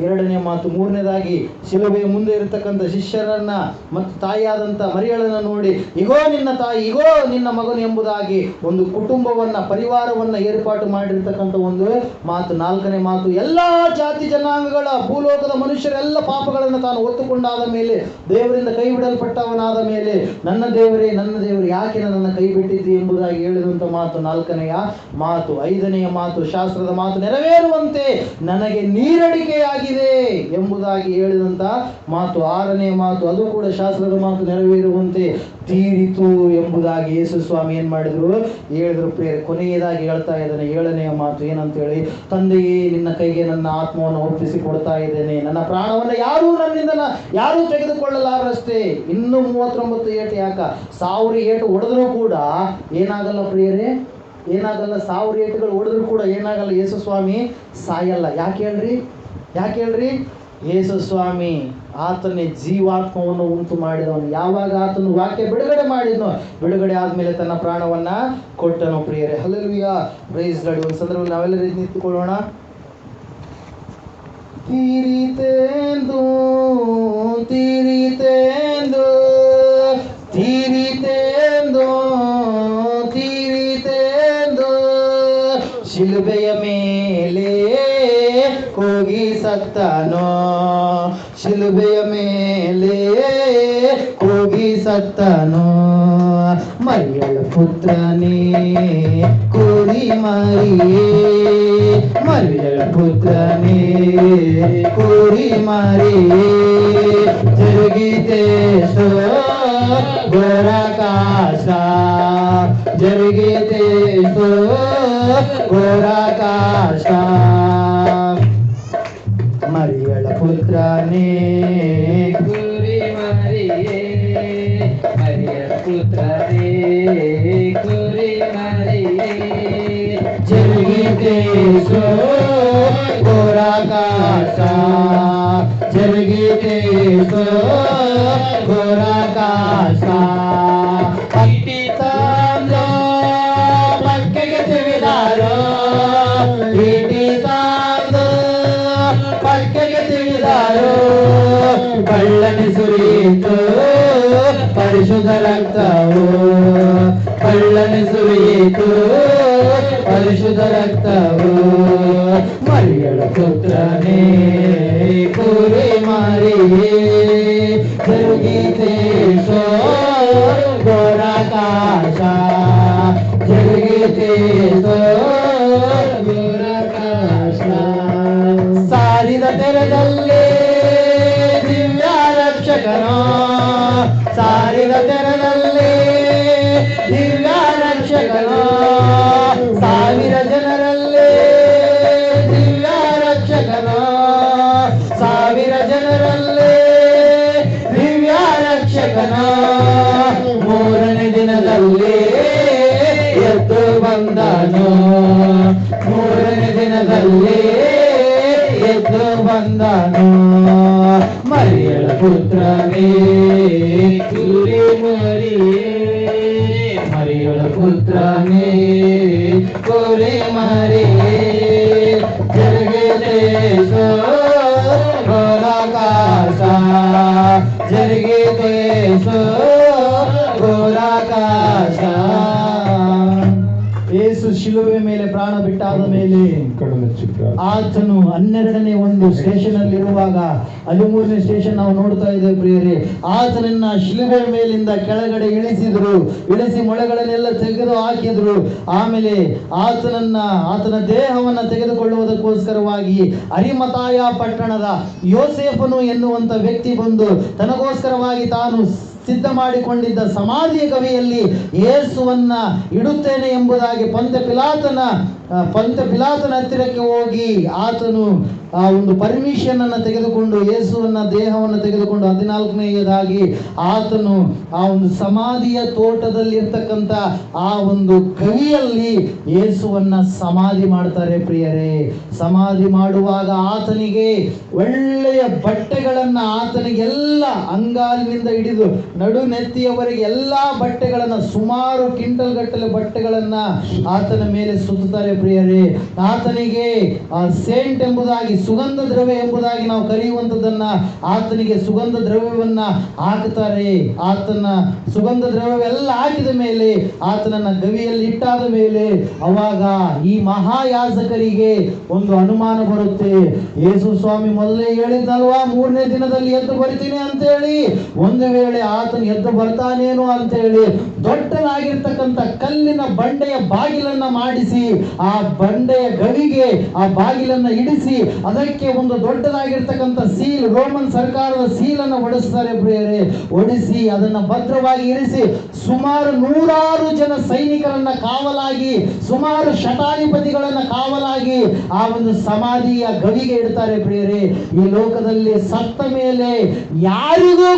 ಎರಡನೇ ಮಾತು. ಮೂರನೇದಾಗಿ ಶಿಲುಬೆಯ ಮುಂದೆ ಇರತಕ್ಕಂಥ ಶಿಷ್ಯರನ್ನ ಮತ್ತು ತಾಯಿಯಾದಂಥ ಮರಿಯಳನ್ನು ನೋಡಿ, ಇಗೋ ನಿನ್ನ ತಾಯಿ, ಇಗೋ ನಿನ್ನ ಮಗನು ಎಂಬುದಾಗಿ ಒಂದು ಕುಟುಂಬವನ್ನ, ಪರಿವಾರವನ್ನ ಏರ್ಪಾಟು ಮಾಡಿರ್ತಕ್ಕಂಥ ಒಂದು ಮಾತು. ನಾಲ್ಕನೇ ಮಾತು, ಎಲ್ಲ ಜಾತಿ ಜನಾಂಗಗಳ ಭೂಲೋಕದ ಮನುಷ್ಯರೆಲ್ಲ ಪಾಪಗಳನ್ನು ತಾನು ಹೊತ್ತುಕೊಂಡಾದ ಮೇಲೆ, ದೇವರಿಂದ ಕೈ ಬಿಡಲ್ಪಟ್ಟವನಾದ ಮೇಲೆ, ನನ್ನ ದೇವರೇ ಯಾಕೆ ನನ್ನನ್ನು ಕೈ ಬಿಟ್ಟಿದ್ದಿ ಎಂಬುದಾಗಿ ಹೇಳಿದಂಥ ಮಾತು ನಾಲ್ಕನೆಯ ಮಾತು. ಐದನೆಯ ಮಾತು, ಶಾಸ್ತ್ರದ ಮಾತು ನೆರವೇರುವಂತೆ ನನಗೆ ನೀರಡಿಕೆಯಾಗಿದೆ ಎಂಬುದಾಗಿ ಹೇಳಿದಂಥ ಮಾತು. ಆರನೆಯ ಮಾತು, ಅದು ಕೂಡ ಶಾಸ್ತ್ರದ ಮಾತು ನೆರವೇರುವಂತೆ ತೀರಿತು ಎಂಬುದಾಗಿ ಯೇಸು ಸ್ವಾಮಿ ಏನ್ ಮಾಡಿದ್ರು? ಹೇಳಿದ್ರು. ಪ್ರಿಯರೇ, ಕೊನೆಯದಾಗಿ ಹೇಳ್ತಾ ಇದ್ದಾನೆ ಏಳನೆಯ ಮಾತು ಏನಂತೇಳಿ, ತಂದೆಯೇ, ನಿನ್ನ ಕೈಗೆ ನನ್ನ ಆತ್ಮವನ್ನು ಒಪ್ಪಿಸಿ ಕೊಡ್ತಾ ಇದ್ದೇನೆ, ನನ್ನ ಪ್ರಾಣವನ್ನು ಯಾರೂ ತೆಗೆದುಕೊಳ್ಳಲಾರಷ್ಟೇ. ಇನ್ನೂ 39 ಏಟು ಯಾಕ? 1000 ಏಟು ಹೊಡೆದ್ರೂ ಕೂಡ ಏನಾಗಲ್ಲ ಪ್ರಿಯರೇ, ಏನಾಗಲ್ಲ. 1000 ಏಟುಗಳು ಹೊಡೆದ್ರೂ ಕೂಡ ಏನಾಗಲ್ಲ. ಯೇಸು ಸ್ವಾಮಿ ಸಾಯಲ್ಲ. ಯಾಕೆ ಹೇಳ್ರಿ? ಯೇಸು ಸ್ವಾಮಿ ಆತನೇ ಜೀವಾತ್ಮವನ್ನು ಉಂಟು ಮಾಡಿದವನು. ಯಾವಾಗ ಆತನು ವಾಕ್ಯ ಬಿಡುಗಡೆ ಮಾಡಿದ್ನೋ, ಬಿಡುಗಡೆ ಆದ್ಮೇಲೆ ತನ್ನ ಪ್ರಾಣವನ್ನ ಕೊಟ್ಟನು. ಪ್ರಿಯರೇ, ಹಲ್ಲೆಲೂಯಾ, ಪ್ರೈಸ್ ಲಾರ್ಡ್. ಒಂದು ಸಂದರ್ಭದಲ್ಲಿ ನಾವೆಲ್ಲರೂ ನಿಂತುಕೊಳ್ಳೋಣ. ತೀರಿತೆಂದು ಶಿಲುಬೆಯ ಮೇಲೆ ಹೋಗಿ ಸತ್ತನೋ, ಶಿಲುಬೆಯ ಮೇಲೆ ಹೋಗಿ ಸತ್ತನೋ. ಮರಿಯಳ ಪುತ್ರನೇ ಕೋರಿ ಮರಿಯೇ, ಮರಿಯಳ ಪುತ್ರನೇ ಕೋರಿ ಮರಿಯೇ, ಜರುಗಿದೆ ಘೋರಾಕಾಶ, ಜರುಗಿದೆ ಘೋರಾಕಾಶ. ಮರಿಯಳ ಪುತ್ರನೇ ಕೋರಿ ಮರಿಯೇ, ಮರಿಯಳ ಪುತ್ರನೇ ಕೋರಿ ಮರಿಯೇ, ಜರುಗಿದೆ ಘೋರಾಕಾಶ, ಜರುಗಿದೆ ಘೋರಾಕಾಶ. ಪಟ್ಟಿ ತಂದು ಪಕ್ಕೆಗೆ ತಿವಿದಾರೋ, ಇಟಿ ತಂದು ಪಕ್ಕೆಗೆ ತಿವಿದಾರೋ, ಕಳ್ಳನೆ ಸುರಿಯಿತು ಪರಿಶುದ್ಧ ರಕ್ತವು, ಕಳ್ಳನೆ ಸುರಿಯಿತು ಪರಿಶುದ್ಧ ರಕ್ತವು. ಮರಿಯಳ ಪುತ್ರನೇ ಕೋರಿ ಮರಿಯೇ, ಜರುಗಿದೆ ಘೋರಾಕಾಶ, ಜರುಗಿದೆ ಘೋರಾಕಾಶ. ಸಾರಿದ ತೆರದಲ್ಲಿ ದಿವ್ಯ ರಕ್ಷಕನೋ, ಸಾರಿದ ತೆರದಲ್ಲಿ ದಿವ್ಯ ಪುತ್ರನೇ ಕುರಿ ಮರಿಯೇ ಮರಿಗಳ ಪುತ್ರನೇ ಕುರಿ ಮರಿಯೇ ಜರುಗಿದೆ ಘೋರಾಕಾಶ ಜರುಗಿದೆ ಘೋರಾಕಾಶ. ಯೇಸು ಶಿಲುಬೆ ಮೇಲೆ ಪ್ರಾಣ ಬಿಟ್ಟಾದ ಮೇಲೆ ಆತನು 12ನೇ ಒಂದು ಸ್ಟೇಷನ್ ಅಲ್ಲಿ ಇರುವಾಗ 13ನೇ ಸ್ಟೇಷನ್ ನಾವು ನೋಡ್ತಾ ಇದ್ದೇವೆ ಪ್ರಿಯರೇ. ಆತನನ್ನ ಶಿಲುಬೆ ಮೇಲಿಂದ ಕೆಳಗಡೆ ಇಳಿಸಿ ಮೊಳೆಗಳನ್ನೆಲ್ಲ ತೆಗೆದು ಹಾಕಿದ್ರು. ಆಮೇಲೆ ಆತನ ದೇಹವನ್ನ ತೆಗೆದುಕೊಳ್ಳುವುದಕ್ಕೋಸ್ಕರವಾಗಿ ಅರಿಮತಾಯ ಪಟ್ಟಣದ ಯೋಸೇಫನು ಎನ್ನುವಂತ ವ್ಯಕ್ತಿ ಬಂದು ತನಗೋಸ್ಕರವಾಗಿ ತಾನು ಸಿದ್ಧ ಮಾಡಿಕೊಂಡಿದ್ದ ಸಮಾಧಿಯ ಗವಿಯಲ್ಲಿ ಯೇಸುವನ್ನ ಇಡುತ್ತೇನೆ ಎಂಬುದಾಗಿ ಪಂತ ಪಿಲಾತನ ಹತ್ತಿರಕ್ಕೆ ಹೋಗಿ ಆತನು ಆ ಒಂದು ಪರ್ಮಿಷನ್ ಅನ್ನು ತೆಗೆದುಕೊಂಡು ಯೇಸುವನ್ನ ದೇಹವನ್ನು ತೆಗೆದುಕೊಂಡು 14ನೇಯದಾಗಿ ಆತನು ಆ ಒಂದು ಸಮಾಧಿಯ ತೋಟದಲ್ಲಿ ಇರ್ತಕ್ಕಂಥ ಆ ಒಂದು ಗವಿಯಲ್ಲಿ ಯೇಸುವನ್ನ ಸಮಾಧಿ ಮಾಡ್ತಾರೆ ಪ್ರಿಯರೇ. ಸಮಾಧಿ ಮಾಡುವಾಗ ಆತನಿಗೆ ಒಳ್ಳೆಯ ಬಟ್ಟೆಗಳನ್ನ ಆತನಿಗೆಲ್ಲ ಅಂಗಾಲಿನಿಂದ ಹಿಡಿದು ನಡು ನೆತ್ತಿಯವರೆಗೆ ಎಲ್ಲಾ ಬಟ್ಟೆಗಳನ್ನ ಸುಮಾರು ಕ್ವಿಂಟಲ್ ಗಟ್ಟಲೆ ಬಟ್ಟೆಗಳನ್ನ ಆತನ ಮೇಲೆ ಸುತ್ತಾರೆ ಪ್ರಿಯರೇ. ಆತನಿಗೆ ಸೇಂಟ್ ಎಂಬುದಾಗಿ ಸುಗಂಧ ದ್ರವ್ಯ ಎಂಬುದಾಗಿ ನಾವು ಕರೆಯುವಂಥದ್ದನ್ನ ಆತನಿಗೆ ಸುಗಂಧ ದ್ರವ್ಯವನ್ನ ಹಾಕುತ್ತಾರೆ. ಆತನ ಸುಗಂಧ ದ್ರವ್ಯವೆಲ್ಲ ಹಾಕಿದ ಮೇಲೆ ಆತನನ್ನ ಗವಿಯಲ್ಲಿ ಇಟ್ಟಾದ ಮೇಲೆ ಅವಾಗ ಈ ಮಹಾಯಾಜಕರಿಗೆ ಒಂದು ಅನುಮಾನ ಬರುತ್ತೆ. ಯೇಸು ಸ್ವಾಮಿ ಮೊದಲೇ ಹೇಳಿದ್ನಲ್ವಾ 3ನೇ ದಿನದಲ್ಲಿ ಎದ್ದು ಬರ್ತೀನಿ ಅಂತ ಹೇಳಿ. ಒಂದು ವೇಳೆ ಆತನು ಎದ್ದು ಬರ್ತಾನೇನೋ ಅಂತ ಹೇಳಿ ದೊಡ್ಡದಾಗಿರ್ತಕ್ಕಂಥ ಕಲ್ಲಿನ ಬಂಡೆಯ ಬಾಗಿಲನ್ನ ಮಾಡಿಸಿ ಆ ಬಂಡೆಯ ಗವಿಗೆ ಆ ಬಾಗಿಲನ್ನ ಇಡಿಸಿ ಅದಕ್ಕೆ ಒಂದು ದೊಡ್ಡದಾಗಿರ್ತಕ್ಕಂಥ ಸೀಲ್, ರೋಮನ್ ಸರ್ಕಾರದ ಸೀಲನ್ನು ಹೊಡಿಸ್ತಾರೆ ಪ್ರಿಯರೇ. ಹೊಡಿಸಿ ಅದನ್ನ ಭದ್ರವಾಗಿ ಇರಿಸಿ ಸುಮಾರು 100 ಜನ ಸೈನಿಕರನ್ನ ಕಾವಲಾಗಿ, ಸುಮಾರು ಶತಾಧಿಪತಿಗಳನ್ನ ಕಾವಲಾಗಿ ಆ ಒಂದು ಸಮಾಧಿಯ ಗವಿಗೆ ಇಡ್ತಾರೆ ಪ್ರಿಯರೇ. ಈ ಲೋಕದಲ್ಲಿ ಸತ್ತ ಮೇಲೆ ಯಾರಿಗೂ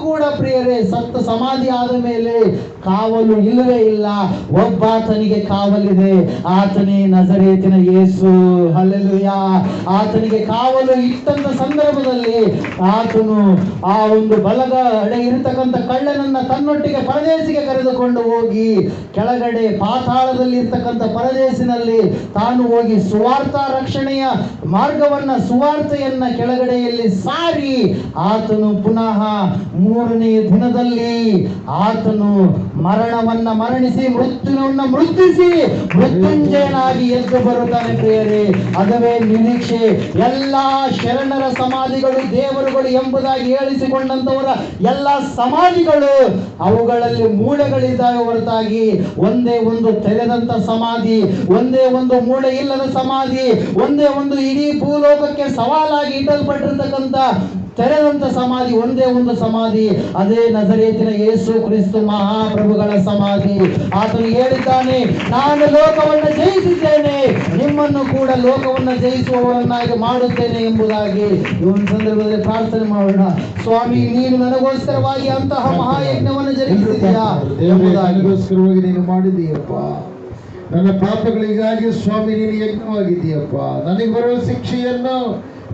ಕೂಡ ಪ್ರಿಯರೇ ಸತ್ತ ಸಮಾಧಿ ಆದ ಮೇಲೆ ಕಾವಲು ಇಲ್ಲವೇ ಇಲ್ಲ. ಒಬ್ಬಾತನಿಗೆ ಕಾವಲಿದೆ, ಆತನೇ ನಜರೇತಿನ ಯೇಸು. ಹಲ್ಲೆಲೂಯಾ. ಆತನಿಗೆ ಕಾವಲು ಇಟ್ಟಂತ ಸಂದರ್ಭದಲ್ಲಿ ಆತನು ಆ ಒಂದು ಬಲಗಡೆ ಇರತಕ್ಕಂಥ ಕಳ್ಳನನ್ನ ತನ್ನೊಟ್ಟಿಗೆ ಪರದೇಶಿಗೆ ಕರೆದುಕೊಂಡು ಹೋಗಿ ಕೆಳಗಡೆ ಪಾತಾಳದಲ್ಲಿ ಇರ್ತಕ್ಕಂಥ ಪರದೇಶಿನಲ್ಲಿ ತಾನು ಹೋಗಿ ಸುವಾರ್ಥ ರಕ್ಷಣೆಯ ಮಾರ್ಗವನ್ನ ಸುವಾರ್ತೆಯನ್ನ ಕೆಳಗಡೆಯಲ್ಲಿ ಸಾರಿ ಆತನು ಪುನಃ 3ನೇ ದಿನದಲ್ಲಿ ಆತನು ಮರಣವನ್ನ ಮರಣಿಸಿ ಮೃತ್ಯುವನ್ನ ಮೃತ್ಯುಸಿ ಮೃತ್ಯುಂಜಯನಾಗಿ ಎದ್ದು ಬರುತ್ತಾನೆ ಪ್ರಿಯರೇ. ಅದುವೇ ನಿರೀಕ್ಷೆ. ಎಲ್ಲಾ ಶರಣರ ಸಮಾಧಿಗಳು ದೇವರುಗಳು ಎಂಬುದಾಗಿ ಹೇಳಿಸಿಕೊಂಡಂತವರ ಎಲ್ಲ ಸಮಾಧಿಗಳು ಅವುಗಳಲ್ಲಿ ಮೂಳೆಗಳಿದ್ದಾವೆ ಹೊರತಾಗಿ ಒಂದೇ ಒಂದು ತೆರೆದಂತ ಸಮಾಧಿ, ಒಂದೇ ಒಂದು ಮೂಳೆ ಇಲ್ಲದ ಸಮಾಧಿ, ಒಂದೇ ಒಂದು ಇಡೀ ಭೂಲೋಕಕ್ಕೆ ಸವಾಲಾಗಿ ಇಟ್ಟಲ್ಪಟ್ಟಿರ್ತಕ್ಕಂಥ ತೆರೆದಂತ ಸಮಾಧಿ ಒಂದೇ ಒಂದು ಸಮಾಧಿ, ಅದೇ ನಜರೇತಿನ ಯೇಸು ಕ್ರಿಸ್ತು ಮಹಾಪ್ರಭುಗಳ ಸಮಾಧಿ. ಆತನು ಹೇಳಿದ್ದಾನೆ, ನಾನು ಲೋಕವನ್ನು ಜಯಿಸಿದ್ದೇನೆ, ನಿಮ್ಮನ್ನು ಕೂಡ ಲೋಕವನ್ನು ಜಯಿಸುವವರನ್ನಾಗಿ ಮಾಡುತ್ತೇನೆ ಎಂಬುದಾಗಿ. ಈ ಒಂದು ಸಂದರ್ಭದಲ್ಲಿ ಪ್ರಾರ್ಥನೆ ಮಾಡೋಣ. ಸ್ವಾಮಿ, ನೀನು ನನಗೋಸ್ಕರವಾಗಿ ಅಂತಹ ಮಹಾಯಜ್ಞವನ್ನು ಜರುಗಿಸಿದೆಯಾ ನನಗೋಸ್ಕರವಾಗಿ ನೀನು ಮಾಡಿದೀಯಪ್ಪ. ನನ್ನ ಪಾಪಗಳಿಗಾಗಿ ಸ್ವಾಮಿ ನೀನು ಯಜ್ಞವಾಗಿದೆಯಪ್ಪ. ನನಗೆ ಬರುವ ಶಿಕ್ಷೆಯನ್ನು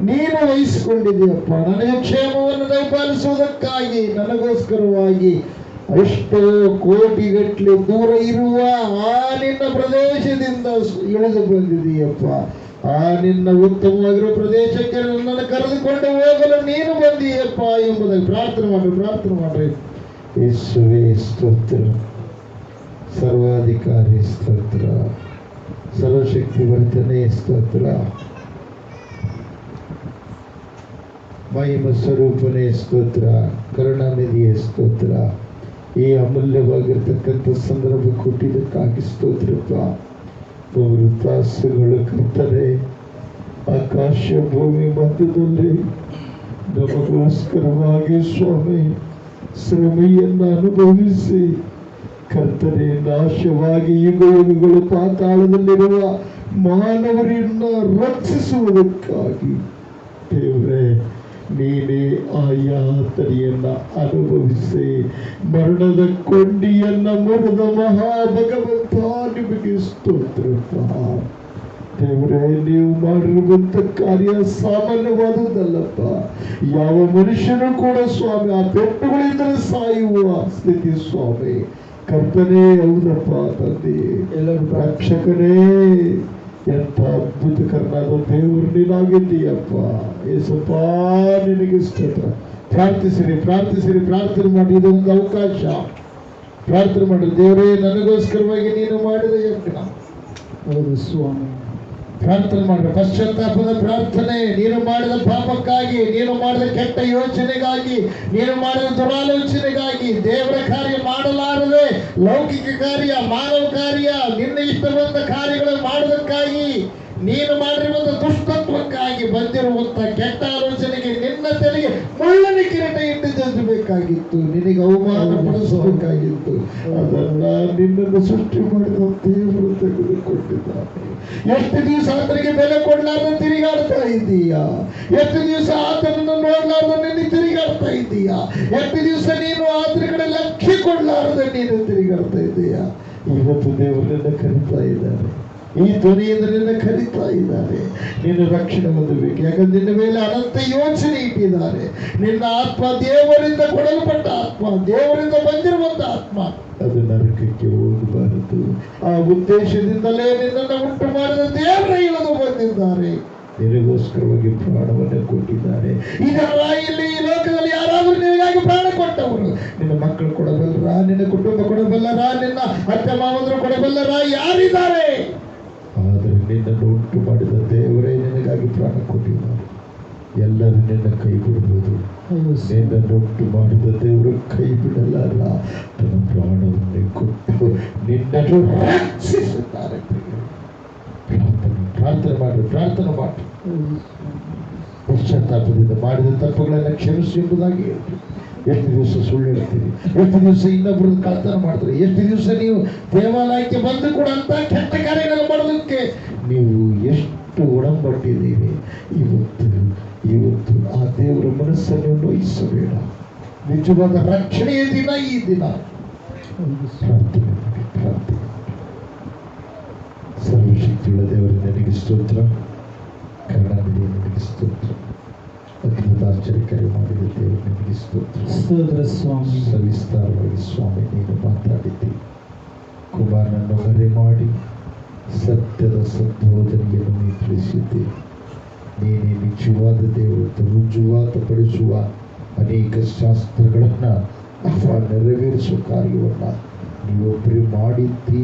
ನೀನು ವಹಿಸಿಕೊಂಡಿದೆಯಪ್ಪ. ನನಗೆ ಕ್ಷೇಮವನ್ನು ದಯಪಾಲಿಸುವುದಕ್ಕಾಗಿ ನನಗೋಸ್ಕರವಾಗಿ ಎಷ್ಟೋ ಕೋಟಿಗಟ್ಟಲೆ ದೂರ ಇರುವ ಆ ನಿನ್ನ ಪ್ರದೇಶದಿಂದ ಇಳಿದು ಬಂದಿದೆಯಪ್ಪ. ಆ ನಿನ್ನ ಉತ್ತಮವಾಗಿರುವ ಪ್ರದೇಶಕ್ಕೆ ನನ್ನನ್ನು ಕರೆದುಕೊಂಡು ಹೋಗಲು ನೀನು ಬಂದೀಯಪ್ಪ ಎಂಬುದಾಗಿ ಪ್ರಾರ್ಥನೆ ಮಾಡ್ರಿ. ಯೇಸುವೇ ಸ್ತೋತ್ರ, ಸರ್ವಾಧಿಕಾರಿ ಸ್ತೋತ್ರ, ಸರ್ವಶಕ್ತಿ ವರ್ತನೆ ಸ್ತೋತ್ರ, ಮಹಿಮ ಸ್ವರೂಪನೇ ಸ್ತೋತ್ರ, ಕರುಣಾನಿಧಿಯೇ ಸ್ತೋತ್ರ. ಈ ಅಮೂಲ್ಯವಾಗಿರ್ತಕ್ಕಂಥ ಸಂದರ್ಭ ಕೊಟ್ಟಿದ್ದಕ್ಕಾಗಿ ಸ್ತೋತ್ರಪ್ಪ. 3 ತಾಸುಗಳು ಕರ್ತನೆ ಆಕಾಶ ಭೂಮಿ ಮಧ್ಯದಲ್ಲಿ ನಮಗೋಸ್ಕರವಾಗಿ ಸ್ವಾಮಿ ಶ್ರಮೆಯನ್ನು ಅನುಭವಿಸಿ ಕರ್ತನೆ ನಾಶವಾಗಿ ಯುಗಗಳು ಪಾತಾಳದಲ್ಲಿರುವ ಮಾನವರನ್ನ ರಕ್ಷಿಸುವುದಕ್ಕಾಗಿ ದೇವರೇ ನೀನೇ ಆ ಯಾತನೆಯನ್ನ ಅನುಭವಿಸಿ ಮರಣದ ಕೊಂಡಿಯನ್ನ ಮುರಿದ ಮಹಾಭಗವಂತ ನಿಮಗೆ ಸ್ತೋತ್ರಪ್ಪ. ದೇವರೇ, ನೀವು ಮಾಡಿರುವಂತ ಕಾರ್ಯ ಸಾಮಾನ್ಯವಾದದ್ದಲ್ಲಪ್ಪ. ಯಾವ ಮನುಷ್ಯನು ಕೂಡ ಸ್ವಾಮಿ ಆ ಪೆಟ್ಟುಗಳಿಂದಲೇ ಸಾಯುವ ಸ್ಥಿತಿ ಸ್ವಾಮಿ. ಕರ್ತನೇ, ಹೌದಪ್ಪ ತಂದೆ, ರಕ್ಷಕನೇ, ಎಂಥ ಅದ್ಭುತಕರನಾದ ದೇವರು ನೀನಾಗಿದ್ದೀಯಪ್ಪ. ಏಸಪ್ಪ, ನಿನಗೆ ಸ್ತೋತ್ರ. ಪ್ರಾರ್ಥಿಸಿರಿ, ಪ್ರಾರ್ಥಿಸಿರಿ, ಪ್ರಾರ್ಥನೆ ಮಾಡಿ. ಇದೊಂದು ಅವಕಾಶ. ಪ್ರಾರ್ಥನೆ ಮಾಡಿ. ದೇವರೇ, ನನಗೋಸ್ಕರವಾಗಿ ನೀನು ಮಾಡಿದ ಯಜ್ಞ. ಹೌದು ಸ್ವಾಮಿ. ಪ್ರಾರ್ಥನೆ ಮಾಡ್ರಿ. ಪಶ್ಚಾತ್ತಾಪದ ಪ್ರಾರ್ಥನೆ. ನೀನು ಮಾಡಿದ ಪಾಪಕ್ಕಾಗಿ, ನೀನು ಮಾಡಿದ ಕೆಟ್ಟ ಯೋಚನೆಗಾಗಿ, ನೀನು ಮಾಡಿದ ದುರಾಲೋಚನೆಗಾಗಿ, ದೇವರ ಕಾರ್ಯ ಮಾಡಲಾರದೆ ಲೌಕಿಕ ಕಾರ್ಯ, ಮಾನವ ಕಾರ್ಯ, ನಿನ್ನ ಇಷ್ಟ ಬಂದ ಕಾರ್ಯಗಳು ಮಾಡೋದಕ್ಕಾಗಿ, ನೀನು ಮಾಡಿರುವಂತ ದುಷ್ಟತ್ವಕ್ಕಾಗಿ ಬಂದಿರುವಂತ ಕೆಟ್ಟ ಆಲೋಚನೆಗೆ ನಿನ್ನ ತಲೆಗೆ ಮುಳ್ಳನ ಕಿರೀಟ ಇಟ್ಟು ಜಜ್ಜಬೇಕಾಗಿತ್ತು, ನಿನಗೆ ಅವಮಾನ ಪಡಿಸಬೇಕಾಗಿತ್ತು. ಅದನ್ನ ನಿನ್ನನ್ನು ಸೃಷ್ಟಿ ಮಾಡಿದ ದೇವರು ತೆಗೆದುಕೊಂಡಿದ್ದಾನೆ. ಎಷ್ಟು ದಿವಸ ಆತನಿಗೆ ಬೆಲೆ ಕೊಡಲಾರ್ದ ತಿರುಗಾಡ್ತಾ ಇದ್ದೀಯಾ? ಎಷ್ಟು ದಿವಸ ಆತನನ್ನು ನೋಡಲಾರ್ದ ನಿನ್ನ ತಿರುಗಾಡ್ತಾ ಇದ್ದೀಯಾ? ಎಷ್ಟು ದಿವಸ ನೀನು ಆತನ ಕಡೆ ಲಕ್ಷ್ಯ ಕೊಡಲಾರದೆ ನೀನು ತಿರುಗಾಡ್ತಾ ಇದ್ದೀಯಾ? ಇವತ್ತು ದೇವರನ್ನ ಕರೀತಾ ಇದ್ದಾರೆ. ಈ ಧ್ವನಿಯಿಂದ ನಿನ್ನ ಕರೀತಾ ಇದ್ದಾರೆ. ನೀನು ರಕ್ಷಣೆ ಹೊಂದಬೇಕು. ಯಾಕಂದ್ರೆ ನಿನ್ನ ಮೇಲೆ ಅನಂತ ಯೋಚನೆ ಇಟ್ಟಿದ್ದಾರೆ. ನಿನ್ನ ಆತ್ಮ ದೇವರಿಂದ ಕೊಡಲ್ಪಟ್ಟ ಆತ್ಮ, ದೇವರಿಂದ ಬಂದಿರುವಂತ ಆತ್ಮ. ಅದು ನರಕಕ್ಕೆ ಹೋಗಬಾರದು. ಆ ಉದ್ದೇಶದಿಂದಲೇ ನಿನ್ನನ್ನು ಉಂಟು ಮಾಡಿದ ದೇವರ ಇಳಿದು ಬಂದಿದ್ದಾರೆ. ನಿನಗೋಸ್ಕರವಾಗಿ ಪ್ರಾಣವನ್ನು ಕೊಟ್ಟಿದ್ದಾರೆ. ಇದರ ಇಲ್ಲಿ ಈ ಲೋಕದಲ್ಲಿ ಯಾರಾದರೂ ನಿನಗಾಗಿ ಪ್ರಾಣ ಕೊಟ್ಟವರು? ನಿನ್ನ ಮಕ್ಕಳು ಕೊಡಬಲ್ಲರ? ನಿನ್ನ ಕುಟುಂಬ ಕೊಡಬಲ್ಲರ? ನಿನ್ನ ಅತ್ತೆ ಮಾವಂದರು ಕೊಡಬಲ್ಲರ? ಯಾರಿದ್ದಾರೆ? ಆದರೆ ನಿನ್ನನ್ನು ಉಂಟು ಮಾಡಿದ ದೇವರೇ ನಿನಗಾಗಿ ಪ್ರಾಣ ಕೊಟ್ಟಿದ್ದಾರೆ. ಎಲ್ಲರೂ ನಿನ್ನ ಕೈ ಬಿಡಬಹುದು. ನಿನ್ನನ್ನು ಉಂಟು ಮಾಡಿದ ದೇವರು ಕೈ ಬಿಡಲಾರ. ತನ್ನ ಪ್ರಾಣವನ್ನೇ ಕೊಟ್ಟು ನಿನ್ನನ್ನು ರಕ್ಷಿಸುತ್ತಾರೆ. ಪ್ರಾರ್ಥನೆ ಮಾಡಿ, ಪ್ರಾರ್ಥನೆ ಮಾಡಿ. ಪಶ್ಚಾತ್ತಾಪದಿಂದ ಮಾಡಿದ ತಪ್ಪುಗಳನ್ನು ಕ್ಷಮಿಸಿ ಎಂಬುದಾಗಿ ಹೇಳ್ತೀವಿ. ಎಷ್ಟು ದಿವಸ ಸುಳ್ಳು ಹೇಳ್ತೀರಿ? ಎಷ್ಟು ದಿವಸ ಇನ್ನೊಬ್ಬರು ಕಳ್ತನ ಮಾಡ್ತೀರಿ? ಎಷ್ಟು ದಿವಸ ನೀವು ದೇವಾಲಯಕ್ಕೆ ಬಂದು ಕೂಡ ಅಂತ ಕೆಟ್ಟ ಕಾರ್ಯಗಳು ಮಾಡೋದಕ್ಕೆ ನೀವು ಎಷ್ಟು ಒಡಂಬಟ್ಟಿದ್ದೀರಿ? ಇವತ್ತು ಆ ದೇವರ ಮನಸ್ಸನ್ನು ನೋಯಿಸಬೇಡ. ನಿಜವಾದ ರಕ್ಷಣೆಯ ದಿನ ಈ ದಿನ. ಪ್ರಾರ್ಥನೆ ಮಾಡಿ, ಪ್ರಾರ್ಥನೆ. ಸರ್ವಶಕ್ತಿಯುಳ್ಳ ದೇವರ ನನಗೆ ಸ್ತೋತ್ರ. ಕರುಣಾನಿಧಿ ನನಗೆ ಸ್ತೋತ್ರ. ಅದ್ಭುತ ಆಶ್ಚರ್ಯಕಾರಿ ಮಾಡಿದ ದೇವರು ನಿಮಗೆ ಸ್ತೋತ್ರ. ಸ್ತೋತ್ರ ಸ್ವಾಮಿ. ಸವಿಸ್ತಾರವಾಗಿ ಸ್ವಾಮಿ ನೀನು ಮಾತಾಡಿದ್ದಿ. ಕುಮಾರನನ್ನು ಮರೆ ಮಾಡಿ ಸತ್ಯದ ಸದ್ಬೋಧನೆಯನ್ನು ನೀನು ತಿಳಿಸಿದ್ದಿ. ನೀನೇ ನಿಜವಾದ ದೇವರು. ರುಜುವಾತುಪಡಿಸುವ ಅನೇಕ ಶಾಸ್ತ್ರಗಳನ್ನು ನೆರವೇರಿಸುವ ಕಾರ್ಯವನ್ನು ನೀವೊಬ್ಬರೇ ಮಾಡಿದ್ದಿ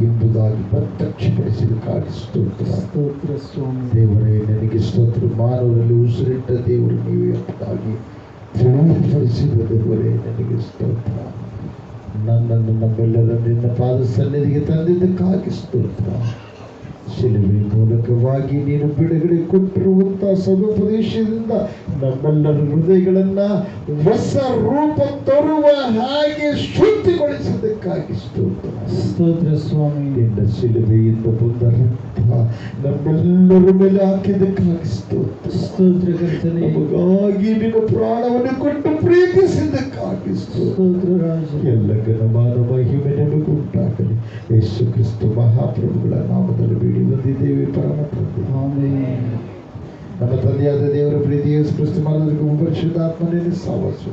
ಎಂಬುದಾಗಿ ಪ್ರತ್ಯಕ್ಷಪಡಿಸಿದಕ್ಕಾಗಿ ಸ್ತೋತ್ರ. ಸ್ತೋತ್ರ ಸ್ವಾಮಿ. ದೇವರೇ ನನಗೆ ಸ್ತೋತ್ರ. ಮಾನವರಲ್ಲಿ ಉಸಿರಿಟ್ಟ ದೇವರು ನೀವು ಎಂಬುದಾಗಿ ತಿಳಿಪಡಿಸಿದ ದೇವರೇ ನನಗೆ ಸ್ತೋತ್ರ. ನನ್ನನ್ನು ನಮ್ಮೆಲ್ಲರ ನಿನ್ನ ಪಾದ ಸನ್ನಿಧಿಗೆ ತಂದಿದ್ದಕ್ಕಾಗಿ ಸ್ತೋತ್ರ. ಶಿಲುಬೆ ಮೂಲಕವಾಗಿ ನೀನು ಬಿಡುಗಡೆ ಕೊಟ್ಟಿರುವಂತಹ ಸದುಪದೇಶದಿಂದ ನಮ್ಮೆಲ್ಲರ ಹೃದಯಗಳನ್ನ ಹೊಸ ರೂಪ ತರುವ ಹಾಗೆ ಶುದ್ಧಿಗೊಳಿಸಿದ್ದಕ್ಕಾಗಿ ಸ್ತೋತ್ರ. ಸ್ತೋತ್ರ ಸ್ವಾಮಿ. ನಿನ್ನ ಶಿಲುಬೆಯಿಂದ ಬಂದ ರಕ್ತ ನಮ್ಮೆಲ್ಲರ ಮೇಲೆ ಹಾಕಿದ್ದಕ್ಕಾಗಿ ಸ್ತೋತ್ರ. ಸ್ತೋತ್ರ ಕರ್ತನೇ. ನಮಗಾಗಿ ನಿನ್ನ ಪ್ರಾಣವನ್ನು ಕೊಟ್ಟು ಪ್ರೀತಿಸಿದ್ದಕ್ಕಾಗಿ ಸ್ತೋತ್ರ ರಾಜ. ಎಲ್ಲ ಘನಮಾನ ಮಹಿಮೆ ನಿಮಗುಂಟಾಗಲಿ. ಯೇಸು ಕ್ರಿಸ್ತ ಮಹಾಪ್ರಭುಗಳ ನಾಮದಲ್ಲಿ ಬೇಡಿ ಬಂದಿದ್ದೇವೆ ಪರಮ ತಂದೆ. ಆಮೆನ್. ನಮ್ಮ ತಂದೆಯಾದ ದೇವರ ಪ್ರೀತಿ ಯೇಸು ಕ್ರಿಸ್ತ ಮಾನವರಿಗೆ ಪರಿಶುದ್ಧಾತ್ಮನೇ ಸಹವಾಸ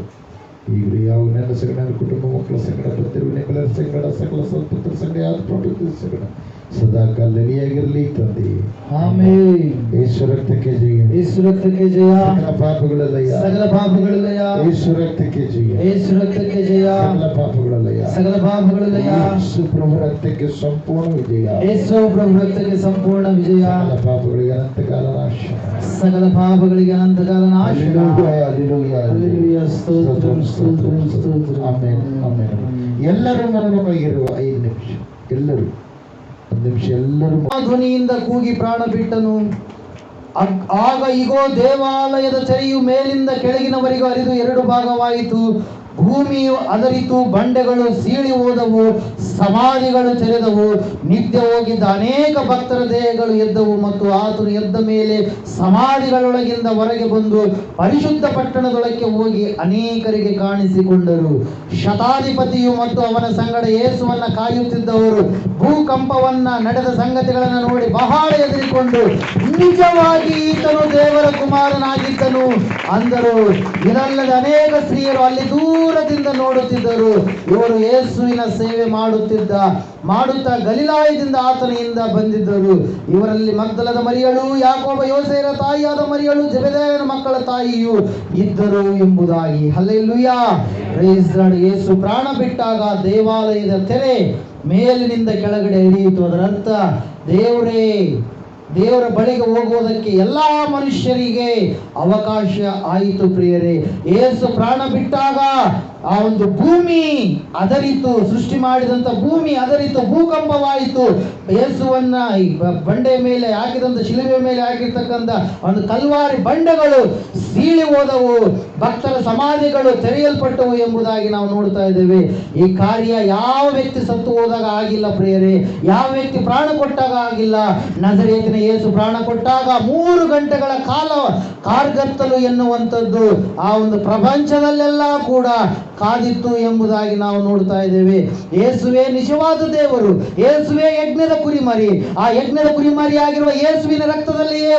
ಈಗಲೂ ಯಾವ ನನ್ನ ಸಂಗಡ ಕುಟುಂಬ ಮಕ್ಕಳ ಸಂಗಡ ಬಂದಿರುವ ನಿಮ್ಮೆಲ್ಲರ ಸಂಗಡ ಸಕಲ ಸಂಪುತ್ರ ಸಂಗಡ ಯಾವ್ದು ಪ್ರಕೃತಿ ಸಂಗಡ ಸದಾ ಕಾಲನಿಯಾಗಿರಲಿ ತಂದೆ. ಆಮೆನ್. ಯೇಸು ರಕ್ತಕ್ಕೆ ಜಯ. ಯೇಸು ರಕ್ತಕ್ಕೆ ಜಯ. ಸಕಲ ಪಾಪಗಳಲ್ಲಯ. ಸಕಲ ಪಾಪಗಳಲ್ಲಯ. ಯೇಸು ರಕ್ತಕ್ಕೆ ಜಯ. ಯೇಸು ರಕ್ತಕ್ಕೆ ಜಯ. ಸಕಲ ಪಾಪಗಳಲ್ಲಯ. ಸಕಲ ಪಾಪಗಳಲ್ಲಯ. ಯೇಸು ಪ್ರಭು ರಕ್ತಕ್ಕೆ ಸಂಪೂರ್ಣ ವಿಜಯ. ಯೇಸು ಪ್ರಭು ರಕ್ತಕ್ಕೆ ಸಂಪೂರ್ಣ ವಿಜಯ. ಸಕಲ ಪಾಪಗಳಿಗೆ ಅನಂತಕಾಲ ನಾಶ. ಸಕಲ ಪಾಪಗಳಿಗೆ ಅನಂತಕಾಲ ನಾಶ. Hallelujah hallelujah. ಸ್ತೋತ್ರ ಸ್ತೋತ್ರ ಸ್ತೋತ್ರ. Amen amen. ಎಲ್ಲರೂ ಮನೋರಮವಾಗಿರುವ 5 ನಿಮಿಷ ಎಲ್ಲರೂ ಎಲ್ಲರೂ ಧ್ವನಿಯಿಂದ ಕೂಗಿ ಪ್ರಾಣ ಬಿಟ್ಟನು. ಆಗ ಇಗೋ ದೇವಾಲಯದ ತೆರೆಯು ಮೇಲಿಂದ ಕೆಳಗಿನವರೆಗೂ ಹರಿದು 2 ಭಾಗವಾಯಿತು. ಭೂಮಿಯು ಅದರಿತು, ಬಂಡೆಗಳು ಸೀಳಿ ಹೋದವು, ಸಮಾಧಿಗಳು ತೆರೆದವು, ನಿತ್ಯ ಹೋಗಿದ್ದ ಅನೇಕ ಭಕ್ತರ ದೇಹಗಳು ಎದ್ದವು ಮತ್ತು ಆತನು ಎದ್ದ ಮೇಲೆ ಸಮಾಧಿಗಳೊಳಗಿಂದ ಹೊರಗೆ ಬಂದು ಪರಿಶುದ್ಧ ಪಟ್ಟಣದೊಳಕ್ಕೆ ಹೋಗಿ ಅನೇಕರಿಗೆ ಕಾಣಿಸಿಕೊಂಡರು. ಶತಾಧಿಪತಿಯು ಮತ್ತು ಅವನ ಸಂಗಡ ಯೇಸುವನ್ನ ಕಾಯುತ್ತಿದ್ದವರು ಭೂಕಂಪವನ್ನ ನಡೆದ ಸಂಗತಿಗಳನ್ನು ನೋಡಿ ಬಹಳ ಹೆದರಿಕೊಂಡು ನಿಜವಾಗಿ ಈತನು ದೇವರ ಕುಮಾರನಾಗಿದ್ದನು ಅಂದರು. ಇದಲ್ಲದೆ ಅನೇಕ ಸ್ತ್ರೀಯರು ಅಲ್ಲಿ ದೂರದಿಂದ ನೋಡುತ್ತಿದ್ದರು. ಇವರು ಯೇಸುವಿನ ಸೇವೆ ಮಾಡುತ್ತಾ ಗಲಿಲಾಯದಿಂದ ಆತನಿಂದ ಬಂದಿದ್ದರು. ಇವರಲ್ಲಿ ಮಗ್ದಲದ ಮರಿಯಳು, ಯಾಕೋಬ ಯೋಸೇಯರ ತಾಯಿಯಾದ ಮರಿಯಳು, ಜೆಬೆದಾಯನ ಮಕ್ಕಳ ತಾಯಿಯು ಇದ್ದರು ಎಂಬುದಾಗಿ. Hallelujah, praise lord. ಯೇಸು ಪ್ರಾಣ ಬಿಟ್ಟಾಗ ದೇವಾಲಯದ ತೆರೆ ಮೇಲಿನಿಂದ ಕೆಳಗಡೆ ಹರಿಯಿತು. ಅದರರ್ಥ ದೇವರ ಬಳಿಗೆ ಹೋಗುವುದಕ್ಕೆ ಎಲ್ಲ ಮನುಷ್ಯರಿಗೆ ಅವಕಾಶ ಆಯಿತು. ಪ್ರಿಯರೇ, ಯೇಸು ಪ್ರಾಣ ಬಿಟ್ಟಾಗ ಆ ಒಂದು ಭೂಮಿ ಅದರಿತು, ಸೃಷ್ಟಿ ಮಾಡಿದಂಥ ಭೂಮಿ ಅದರಿತು, ಭೂಕಂಪವಾಯಿತು. ಯೇಸುವನ್ನ ಬಂಡೆ ಮೇಲೆ ಹಾಕಿದಂಥ, ಶಿಲುಬೆ ಮೇಲೆ ಹಾಕಿರ್ತಕ್ಕಂಥ ಒಂದು ಕಲ್ವಾರಿ ಬಂಡೆಗಳು ಸೀಳಿ ಹೋದವು, ಭಕ್ತರ ಸಮಾಧಿಗಳು ತೆರೆಯಲ್ಪಟ್ಟವು ಎಂಬುದಾಗಿ ನಾವು ನೋಡ್ತಾ ಇದ್ದೇವೆ. ಈ ಕಾರ್ಯ ಯಾವ ವ್ಯಕ್ತಿ ಸತ್ತು ಹೋದಾಗ ಆಗಿಲ್ಲ ಪ್ರಿಯರೇ, ಯಾವ ವ್ಯಕ್ತಿ ಪ್ರಾಣ ಕೊಟ್ಟಾಗ ಆಗಿಲ್ಲ. ನಜರೇತಿನ ಯೇಸು ಪ್ರಾಣ ಕೊಟ್ಟಾಗ 3 ಗಂಟೆಗಳ ಕಾಲ ಕಾರ್ಗತ್ತಲು ಎನ್ನುವಂಥದ್ದು ಆ ಒಂದು ಪ್ರಪಂಚದಲ್ಲೆಲ್ಲ ಕೂಡ ಕಾದಿತ್ತು ಎಂಬುದಾಗಿ ನಾವು ನೋಡ್ತಾ ಇದ್ದೇವೆ. ಯೇಸುವೇ ನಿಜವಾದ ದೇವರು, ಯೇಸುವೇ ಯಜ್ಞದ ಕುರಿಮರಿ. ಆ ಯಜ್ಞದ ಕುರಿಮರಿ ಆಗಿರುವ ಯೇಸುವಿನ ರಕ್ತದಲ್ಲಿಯೇ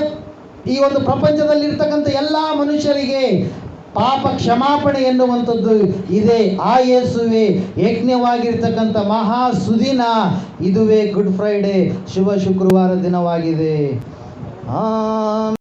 ಈ ಒಂದು ಪ್ರಪಂಚದಲ್ಲಿರ್ತಕ್ಕಂಥ ಎಲ್ಲ ಮನುಷ್ಯರಿಗೆ ಪಾಪ ಕ್ಷಮಾಪಣೆ ಎನ್ನುವಂಥದ್ದು ಇದೆ. ಆ ಯೇಸುವೇ ಯಜ್ಞವಾಗಿರ್ತಕ್ಕಂಥ ಮಹಾ ಸುದಿನ. ಇದುವೇ ಗುಡ್ ಫ್ರೈಡೆ, ಶುಭ ಶುಕ್ರವಾರ ದಿನವಾಗಿದೆ.